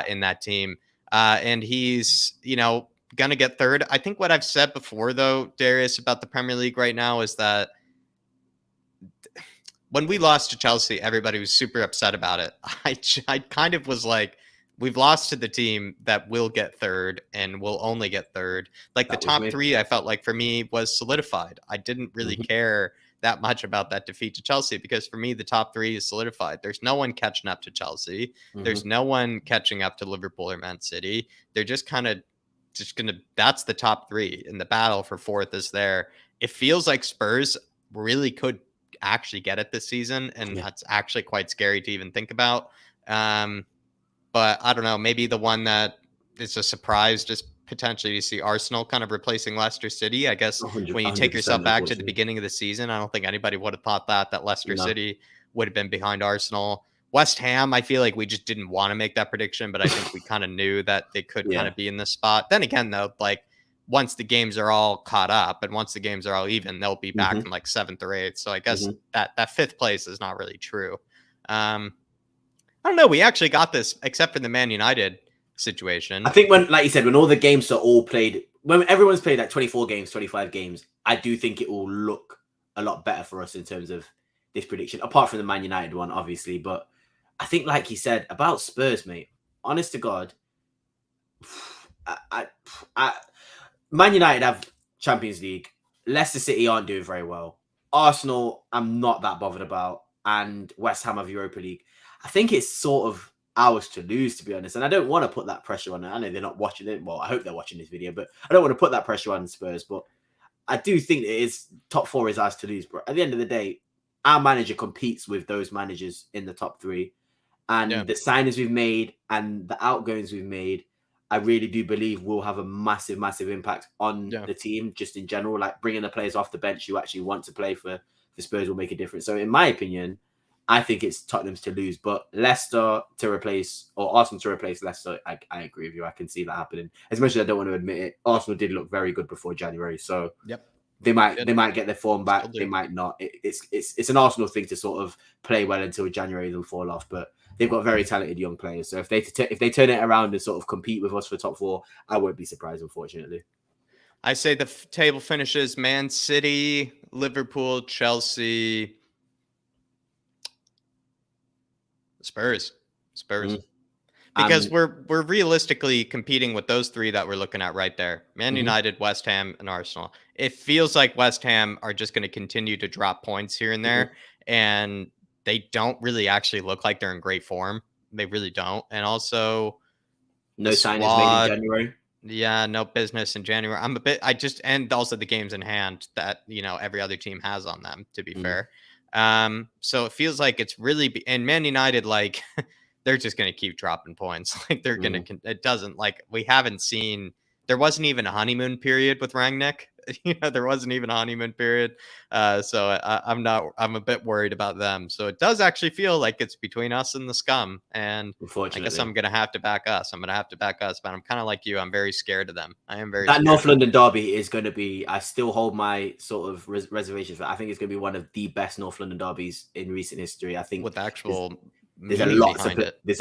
in that team, and he's gonna get third. I think what I've said before, though, Darius, about the Premier League right now is that when we lost to Chelsea, everybody was super upset about it. I kind of was like, we've lost to the team that will get third and will only get third. Like the top three, I felt like for me was solidified. I didn't really care that much about that defeat to Chelsea because for me, the top three is solidified. There's no one catching up to Chelsea. There's no one catching up to Liverpool or Man City. They're just that's the top three, and the battle for fourth is there. It feels like Spurs really could actually get it this season, and that's actually quite scary to even think about. But I don't know, maybe the one that is a surprise just potentially to see Arsenal kind of replacing Leicester City. I guess when you take yourself back to the beginning of the season, I don't think anybody would have thought that Leicester City would have been behind Arsenal. West Ham, I feel like we just didn't want to make that prediction, but I think we kind of knew that they could kind of be in this spot. Then again, though, like once the games are all caught up and once the games are all even, they'll be back in like seventh or eighth. So I guess that fifth place is not really true. I don't know. We actually got this, except for the Man United situation. I think when, like you said, when all the games are all played, when everyone's played like 24 games, 25 games, I do think it will look a lot better for us in terms of this prediction, apart from the Man United one, obviously. But I think, like you said, about Spurs, mate, honest to God, Man United have Champions League. Leicester City aren't doing very well. Arsenal, I'm not that bothered about. And West Ham have Europa League. I think it's sort of ours to lose, to be honest. And I don't want to put that pressure on. I know they're not watching it. Well, I hope they're watching this video, but I don't want to put that pressure on Spurs. But I do think it is top 4 is ours to lose, bro. At the end of the day, our manager competes with those managers in the top 3. And the signings we've made and the outgoings we've made, I really do believe will have a massive, massive impact on the team just in general. Like bringing the players off the bench who actually want to play for Spurs will make a difference. So in my opinion, I think it's Tottenham's to lose, but Leicester to replace or Arsenal to replace Leicester. I agree with you. I can see that happening. As much as I don't want to admit it, Arsenal did look very good before January. So they might get their form back. They might not. It's an Arsenal thing to sort of play well until January then fall off. But they've got very talented young players. So if they turn it around and sort of compete with us for top 4, I won't be surprised, unfortunately. I say the table finishes Man City, Liverpool, Chelsea, Spurs. Because we're realistically competing with those 3 that we're looking at right there. Man United, West Ham, and Arsenal. It feels like West Ham are just going to continue to drop points here and there. And they don't really actually look like they're in great form. They really don't. And also no signings made in January. Yeah, no business in January. And also the games in hand that, every other team has on them, to be fair. So it feels like it's really, and Man United, like, they're just going to keep dropping points. Like they're going to, it doesn't like, we haven't seen, there wasn't even a honeymoon period with Rangnick. There wasn't even a honeymoon period. So I'm a bit worried about them. So it does actually feel like it's between us and the scum. And I guess I'm going to have to back us. But I'm kind of like you. I'm very scared of them. I am very That North London derby is going to be, I still hold my sort of reservations for it. I think it's going to be one of the best North London derbies in recent history. I think with actual... There's a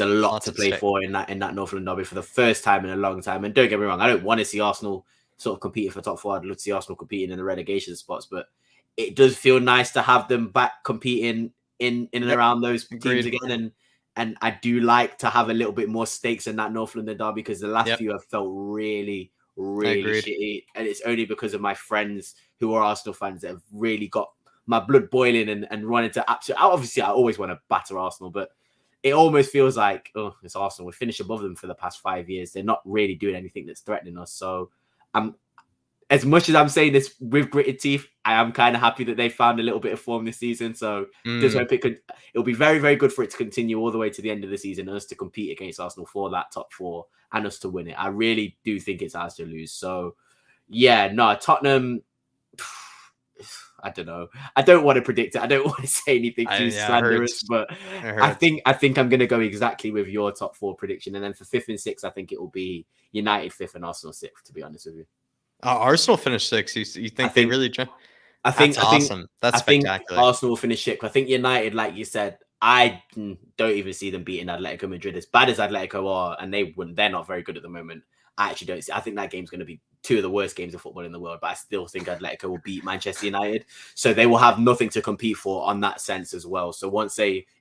lot to play for in that North London derby for the first time in a long time. And don't get me wrong, I don't want to see Arsenal sort of competing for top 4. I'd love to see Arsenal competing in the relegation spots, but it does feel nice to have them back competing in and around those teams again. And I do like to have a little bit more stakes in that North London derby because the last few have felt really, really shitty. And it's only because of my friends who are Arsenal fans that have really got my blood boiling and running to absolute. Obviously, I always want to batter Arsenal, but it almost feels like, it's Arsenal. We finished above them for the past 5 years. They're not really doing anything that's threatening us. So as much as I'm saying this with gritted teeth, I am kind of happy that they found a little bit of form this season. So just hope it'll be very, very good for it to continue all the way to the end of the season and us to compete against Arsenal for that top 4 and us to win it. I really do think it's ours to lose. So Tottenham... I don't know. I don't want to predict it. I don't want to say anything too slanderous, but I think I'm going to go exactly with your top 4 prediction. And then for 5th and 6th, I think it will be United 5th and Arsenal 6th, to be honest with you. Arsenal finished 6th. You think they really... That's awesome. That's spectacular. I think Arsenal will finish 6th. I think United, like you said, I don't even see them beating Atletico Madrid. As bad as Atletico are, and they're not very good at the moment. I actually don't see. I think that game's going to be 2 of the worst games of football in the world, but I still think Atletico will beat Manchester United. So they will have nothing to compete for on that sense as well. So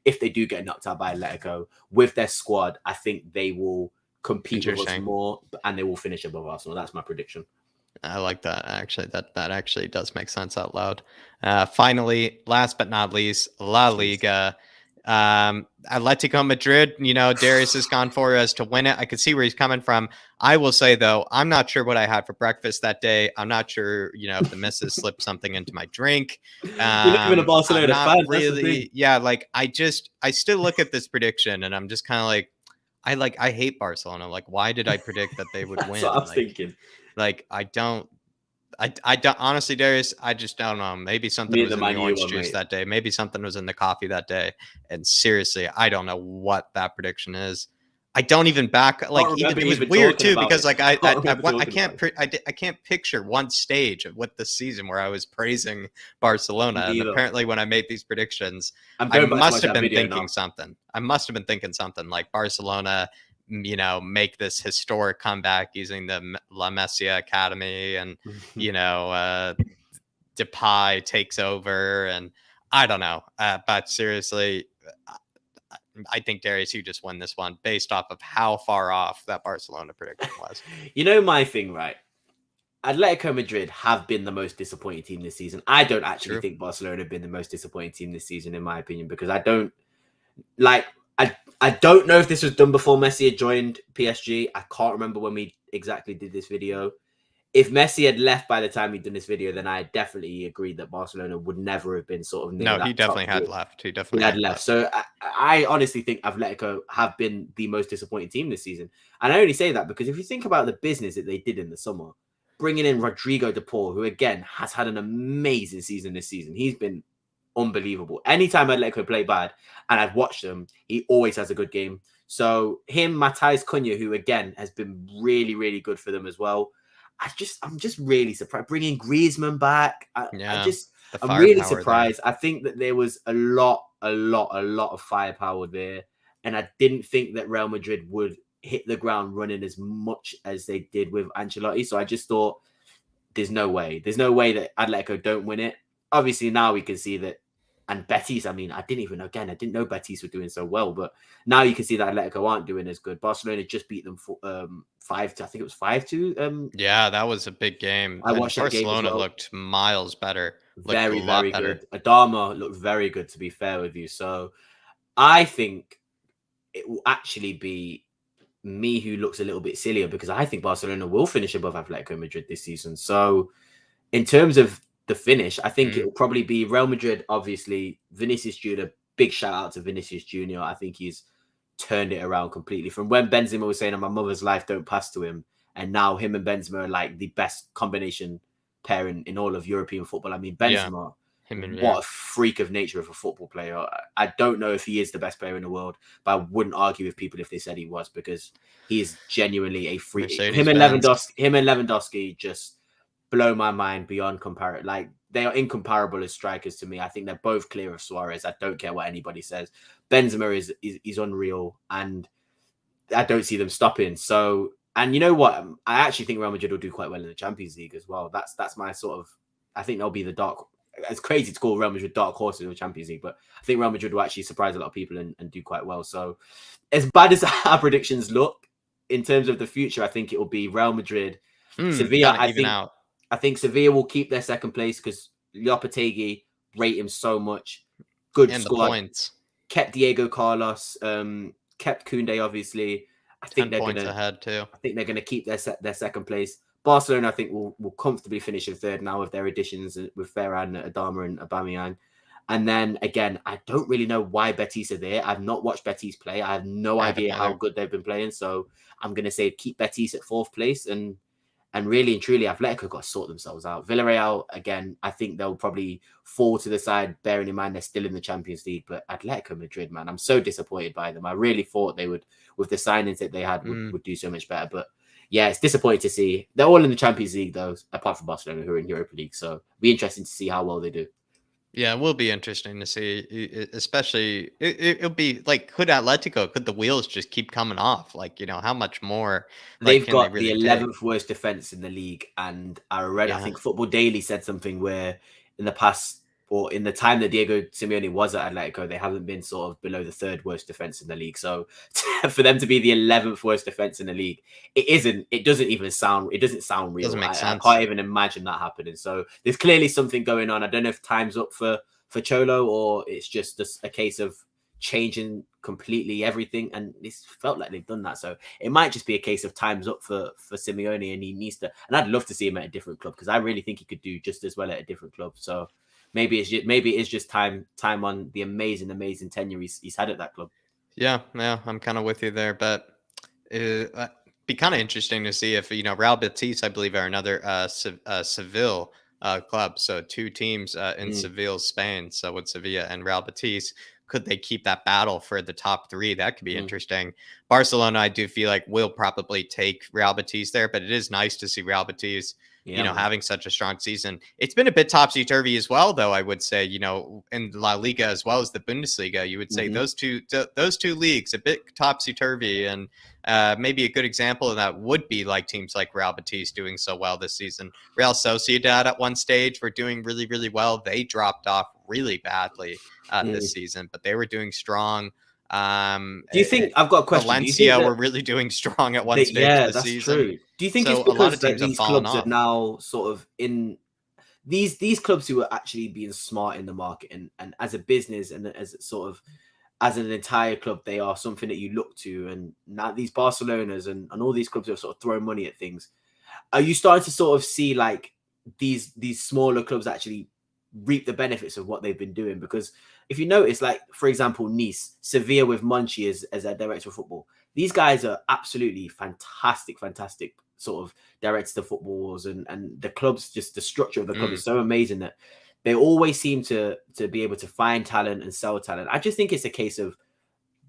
if they do get knocked out by Atletico with their squad, I think they will compete with us more and they will finish above Arsenal. That's my prediction. I like that. Actually, that actually does make sense out loud. Finally, last but not least, La Liga. Atletico Madrid, Darius has gone for us to win it. I could see where he's coming from. I will say, though, I'm not sure what I had for breakfast that day. I'm not sure, if the missus slipped something into my drink. You're not even a Barcelona fan. Really, like, I still look at this prediction and I'm just kind of like, I hate Barcelona. Like, why did I predict that they would win? That's what I was thinking. Like, I don't honestly, Darius, I just don't know. Maybe something was in the orange juice that day. Maybe something was in the coffee that day. And seriously, I don't know what that prediction is. I don't even back it was weird too because like I can't picture one stage of what the season where I was praising Barcelona. And apparently when I made these predictions, I must have been thinking something. I must have been thinking something like Barcelona, make this historic comeback using the La Masia Academy and, Depay takes over and I don't know. But seriously, I think, Darius, you just won this one based off of how far off that Barcelona prediction was. My thing, right? Atletico Madrid have been the most disappointing team this season. I don't actually think Barcelona have been the most disappointing team this season, in my opinion, because I don't know if this was done before Messi had joined PSG. I can't remember when we exactly did this video. if Messi had left by the time he'd done this video, then I definitely agree that Barcelona would never have been sort of near No, that he top definitely three. had left. He He definitely had had left. left. So I honestly think Atletico have been the most disappointing team this season. And I only say that because if you think about the business that they did in the summer, bringing in Rodrigo de Paul, who again has had an amazing season this season. He's been unbelievable. Anytime Atletico play bad and I've watched them, he always has a good game. So him, Matthias Cunha, who again has been really, really good for them as well. I'm just really surprised. Bringing Griezmann back, Yeah, the I'm really firepower there. surprised. I think that there was a lot of firepower there, and I didn't think that Real Madrid would hit the ground running as much as they did with Ancelotti. So I just thought, there's no way that Atletico don't win it. Obviously, now we can see that. And Betis, I mean, I didn't know Betis were doing so well, but now you can see that Atletico aren't doing as good. Barcelona just beat them for 5-2. I think it was 5-2. Yeah, that was a big game. I And watched that game as Barcelona well. looked miles better. Looked a Very, lot very better. good. Adama looked very good, to be fair with you. So I think it will actually be me who looks a little bit sillier because I think Barcelona will finish above Atletico Madrid this season. So in terms of the finish, I think it will probably be Real Madrid, obviously. Vinicius Jr., big shout out to Vinicius Jr. I think he's turned it around completely. From when Benzema was saying, my mother's life don't pass to him, and now him and Benzema are like the best combination pair in all of European football. I mean, Benzema, what a freak of nature of a football player. I don't know if he is the best player in the world, but I wouldn't argue with people if they said he was, because he is genuinely a freak. Him and Lewandowski just blow my mind beyond comparison. Like, they are incomparable as strikers to me. I think they're both clear of Suarez. I don't care what anybody says. Benzema is unreal, and I don't see them stopping. So, and you know what? I actually think Real Madrid will do quite well in the Champions League as well. That's my sort of. I think they'll be the dark. It's crazy to call Real Madrid dark horses in the Champions League, but I think Real Madrid will actually surprise a lot of people and do quite well. So, as bad as our predictions look in terms of the future, I think it will be Real Madrid, Sevilla. I think Sevilla will keep their second place because Lopetegui, rate him so much. Good and squad. The points. Kept Diego Carlos. Kept Koundé, obviously. I think they're points ahead too. I think they're going to keep their second place. Barcelona, I think, will comfortably finish in third now with their additions with Ferran, Adama, and Aubameyang. And then again, I don't really know why Betis are there. I've not watched Betis play. I have no idea how good they've been playing. So I'm going to say keep Betis at fourth place, and really and truly, Atletico got to sort themselves out. Villarreal, again, I think they'll probably fall to the side, bearing in mind they're still in the Champions League. But Atletico Madrid, man, I'm so disappointed by them. I really thought they would, with the signings that they had, would do so much better. But yeah, it's disappointing to see. They're all in the Champions League, though, apart from Barcelona, who are in Europa League. So it'll be interesting to see how well they do. Yeah, it will be interesting to see, especially it'll be like, could the wheels just keep coming off? Like, how much more? They've can got they really the 11th worst defense in the league, and I think Football Daily said something where in the past, or in the time that Diego Simeone was at Atletico, they haven't been sort of below the third worst defense in the league. So for them to be the 11th worst defense in the league, it doesn't sound real. Doesn't make sense. I can't even imagine that happening. So there's clearly something going on. I don't know if time's up for Cholo, or it's just a case of changing completely everything, and it's felt like they've done that. So it might just be a case of time's up for Simeone, and he needs to. And I'd love to see him at a different club, because I really think he could do just as well at a different club. So maybe it's just time on the amazing tenure he's had at that club. Yeah, I'm kind of with you there, but it'd be kind of interesting to see if Real Betis, I believe, are another Seville club. So two teams in Seville, Spain. So with Sevilla and Real Betis, could they keep that battle for the top three? That could be interesting. Barcelona, I do feel like, will probably take Real Betis there, but it is nice to see Real Betis, having such a strong season. It's been a bit topsy-turvy as well, though, I would say, in La Liga as well as the Bundesliga. You would say those two leagues, a bit topsy-turvy, and maybe a good example of that would be like teams like Real Betis doing so well this season. Real Sociedad at one stage were doing really, really well. They dropped off really badly this season, but they were doing strong. Do you think, I've got a question, Valencia were really doing strong at one stage this season? True. Do you think it's because these clubs are now sort of in these clubs who are actually being smart in the market, and as a business, and as sort of as an entire club, they are something that you look to, and now these Barcelonas and all these clubs are sort of throwing money at things. Are you starting to sort of see like these smaller clubs actually reap the benefits of what they've been doing? Because if you notice, like for example, Nice, Sevilla with Monchi as their director of football, these guys are absolutely fantastic sort of directors of footballs, and the club's just the structure of the club is so amazing that they always seem to be able to find talent and sell talent. I just think it's a case of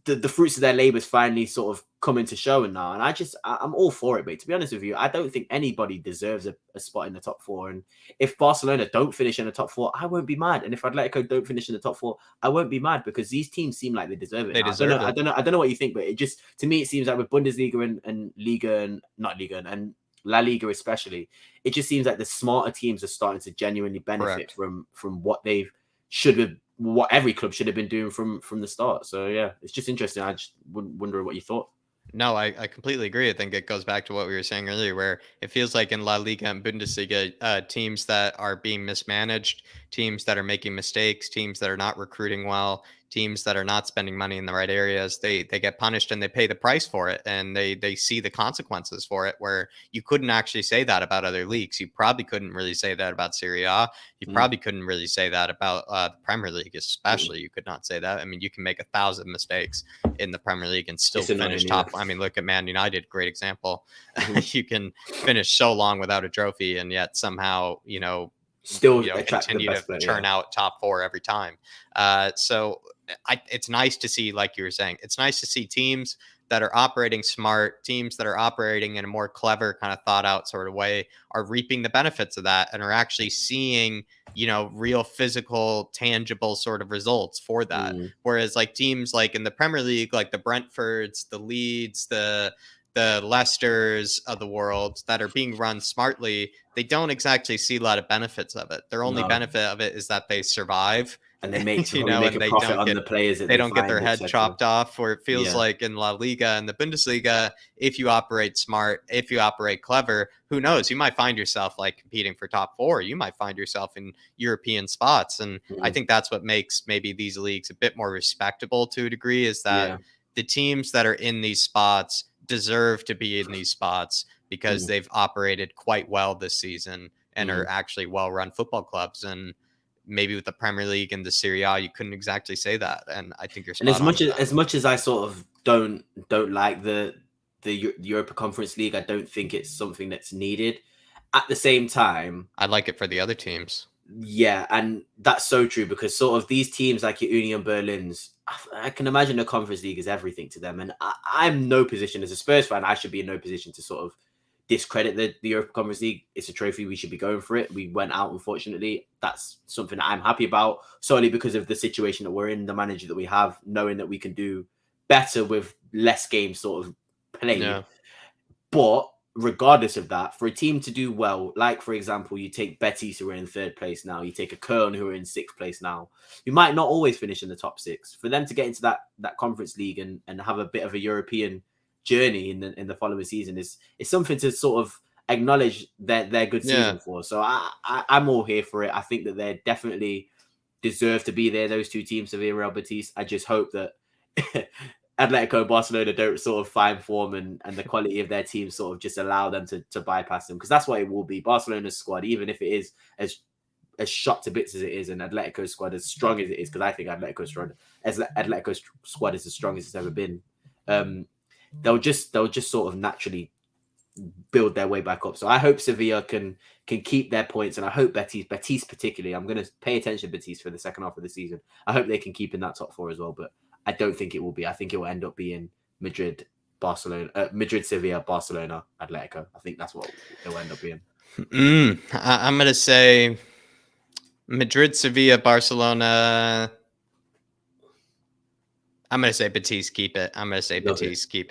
the fruits of their labors finally sort of coming to show now. And I'm all for it, mate. To be honest with you, I don't think anybody deserves a spot in the top four. And if Barcelona don't finish in the top four, I won't be mad. And if Atletico don't finish in the top four, I won't be mad, because these teams seem like they deserve it. They now. deserve I don't know what you think, but it just, to me, it seems like with Bundesliga and Liga and not Liga and La Liga especially, it just seems like the smarter teams are starting to genuinely benefit from what they've should have, what every club should have been doing from the start. So yeah, it's just interesting. I just wonder what you thought. No, I completely agree. I think it goes back to what we were saying earlier, where it feels like in La Liga and Bundesliga, teams that are being mismanaged, teams that are making mistakes, teams that are not recruiting well, teams that are not spending money in the right areas, they get punished and they pay the price for it, and they see the consequences for it. Where you couldn't actually say that about other leagues. You probably couldn't really say that about Serie A. You probably couldn't really say that about the Premier League, especially. You could not say that. I mean, you can make 1,000 mistakes in the Premier League and still finish top. I mean, look at Man United, great example. You can finish so long without a trophy, and yet somehow, still continue to churn out top four every time. So it's nice to see, like you were saying, it's nice to see teams that are operating smart, teams that are operating in a more clever, kind of thought out sort of way, are reaping the benefits of that and are actually seeing, real physical, tangible sort of results for that. Whereas like teams like in the Premier League, like the Brentfords, the Leeds, the Leicesters of the world that are being run smartly, they don't exactly see a lot of benefits of it. Their only benefit of it is that they survive, and they make and a profit on the players that they don't get their head etc. chopped off. Or it feels like in La Liga and the Bundesliga, if you operate smart, if you operate clever, who knows, you might find yourself like competing for top four. You might find yourself in European spots. And I think that's what makes maybe these leagues a bit more respectable to a degree, is that the teams that are in these spots deserve to be in these spots because they've operated quite well this season and are actually well-run football clubs. And maybe with the Premier League and the Serie A, you couldn't exactly say that. And I think you're spot on. And as much as I sort of don't like the Europa Conference League, I don't think it's something that's needed. At the same time, I like it for the other teams. Yeah, and that's so true, because sort of these teams like your Union Berlin's, I can imagine the Conference League is everything to them. And I'm no position as a Spurs fan. I should be in no position to sort of discredit the Europa Conference League. It's a trophy. We should be going for it. We went out, unfortunately. That's something that I'm happy about, solely because of the situation that we're in, the manager that we have, knowing that we can do better with less games sort of played. Yeah. But regardless of that, for a team to do well, like for example, you take Betis, who are in third place now, you take a Köln, who are in sixth place now, you might not always finish in the top six. For them to get into that Conference League and have a bit of a European journey in the following season is something to sort of acknowledge their good season for. So I'm all here for it. I think that they definitely deserve to be there, those two teams, Sevilla and Real Betis. I just hope that Atletico and Barcelona don't sort of find form and the quality of their team sort of just allow them to bypass them, because that's what it will be. Barcelona's squad, even if it is as shot to bits as it is, and Atletico's squad as strong as it is, because I think Atletico's squad is as strong as it's ever been. They'll just sort of naturally build their way back up. So I hope Sevilla can keep their points, and I hope Betis particularly. I'm going to pay attention to Betis for the second half of the season. I hope they can keep in that top four as well, but I don't think it will be. I think it will end up being Madrid, Sevilla, Barcelona, Atletico. I think that's what it will end up being. I'm going to say Madrid, Sevilla, Barcelona. I'm going to say Betis keep it. Keep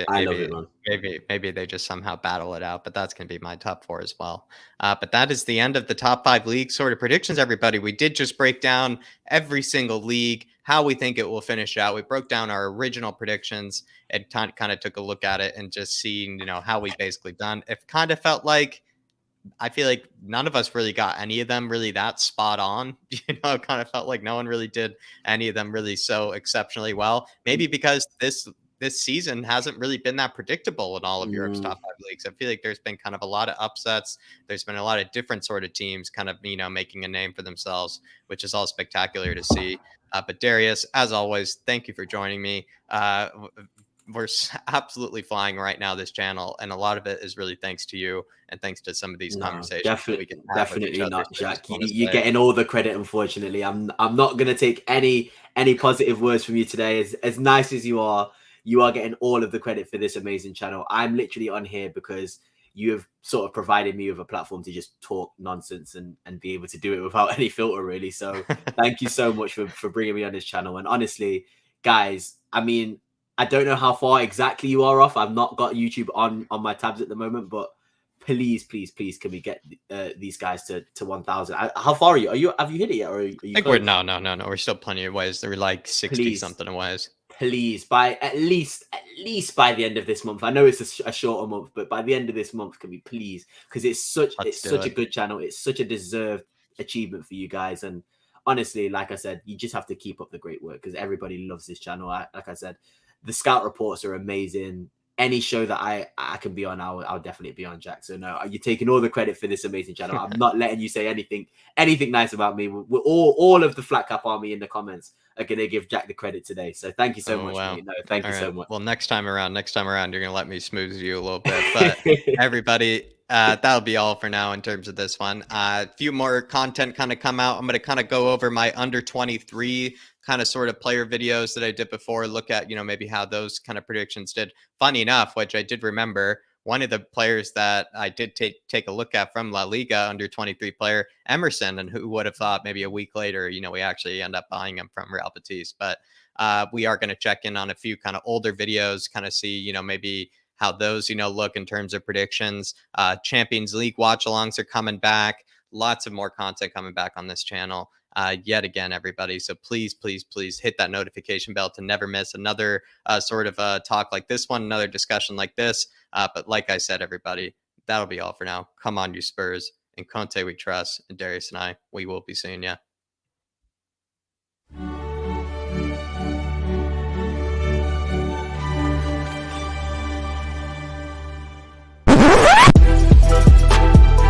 it. Maybe they just somehow battle it out, but that's going to be my top four as well. But that is the end of the top five league sort of predictions, everybody. We did just break down every single league, how we think it will finish out. We broke down our original predictions and kind of took a look at it and just seeing, how we basically done. It kind of felt like, I feel like none of us really got any of them really that spot on. It kind of felt like no one really did any of them really so exceptionally well. Maybe because this this season hasn't really been that predictable in all of Europe's Mm, top 5 leagues. I feel like there's been kind of a lot of upsets. There's been a lot of different sort of teams kind of, making a name for themselves, which is all spectacular to see. But Darius, as always, thank you for joining me. We're absolutely flying right now, this channel, and a lot of it is really thanks to you and thanks to some of these no, conversations that we definitely, get to have with each definitely other. not, So I just Jack. want to You're say, getting all the credit. Unfortunately, I'm not gonna take any positive words from you today. As nice as you are getting all of the credit for this amazing channel. I'm literally on here because you have sort of provided me with a platform to just talk nonsense and be able to do it without any filter, really. So thank you so much for bringing me on this channel. And honestly, guys, I mean, I don't know how far exactly you are off. I've not got YouTube on my tabs at the moment, but please, please, please, can we get these guys to 1,000? How far are you? Have you hit it yet, or are you I think we're close? no. We're still plenty of ways. They're like 60 Please, something ways. please, by at least by the end of this month. I know it's a shorter month, but by the end of this month, can we please? Because Let's it's do such a it. good channel. It's such a deserved achievement for you guys. And honestly, like I said, you just have to keep up the great work because everybody loves this channel. Like I said, the scout reports are amazing. Any show that I can be on, I'll definitely be on, Jack. So no, you're taking all the credit for this amazing channel. I'm not letting you say anything nice about me. We're all of the Flat Cap Army in the comments are going to give Jack the credit today. So thank you so Oh much, wow. mate. No, thank All you right. so much. Well, next time around, you're gonna let me smooth you a little bit. But everybody, that'll be all for now in terms of this one. A few more content kind of come out. I'm gonna kind of go over my under 23 kind of sort of player videos that I did before. Look at maybe how those kind of predictions did. Funny enough, which I did remember. One of the players that I did take a look at from La Liga under 23 player Emerson, and who would have thought maybe a week later, we actually end up buying him from Real Betis. But we are going to check in on a few kind of older videos, kind of see, maybe how those, look in terms of predictions. Champions League watch alongs are coming back. Lots of more content coming back on this channel. Yet again, everybody. So please, please, please hit that notification bell to never miss another sort of talk like this one, another discussion like this. But like I said, everybody, that'll be all for now. Come on, you Spurs. And Conte we trust. And Darius and I, we will be seeing you.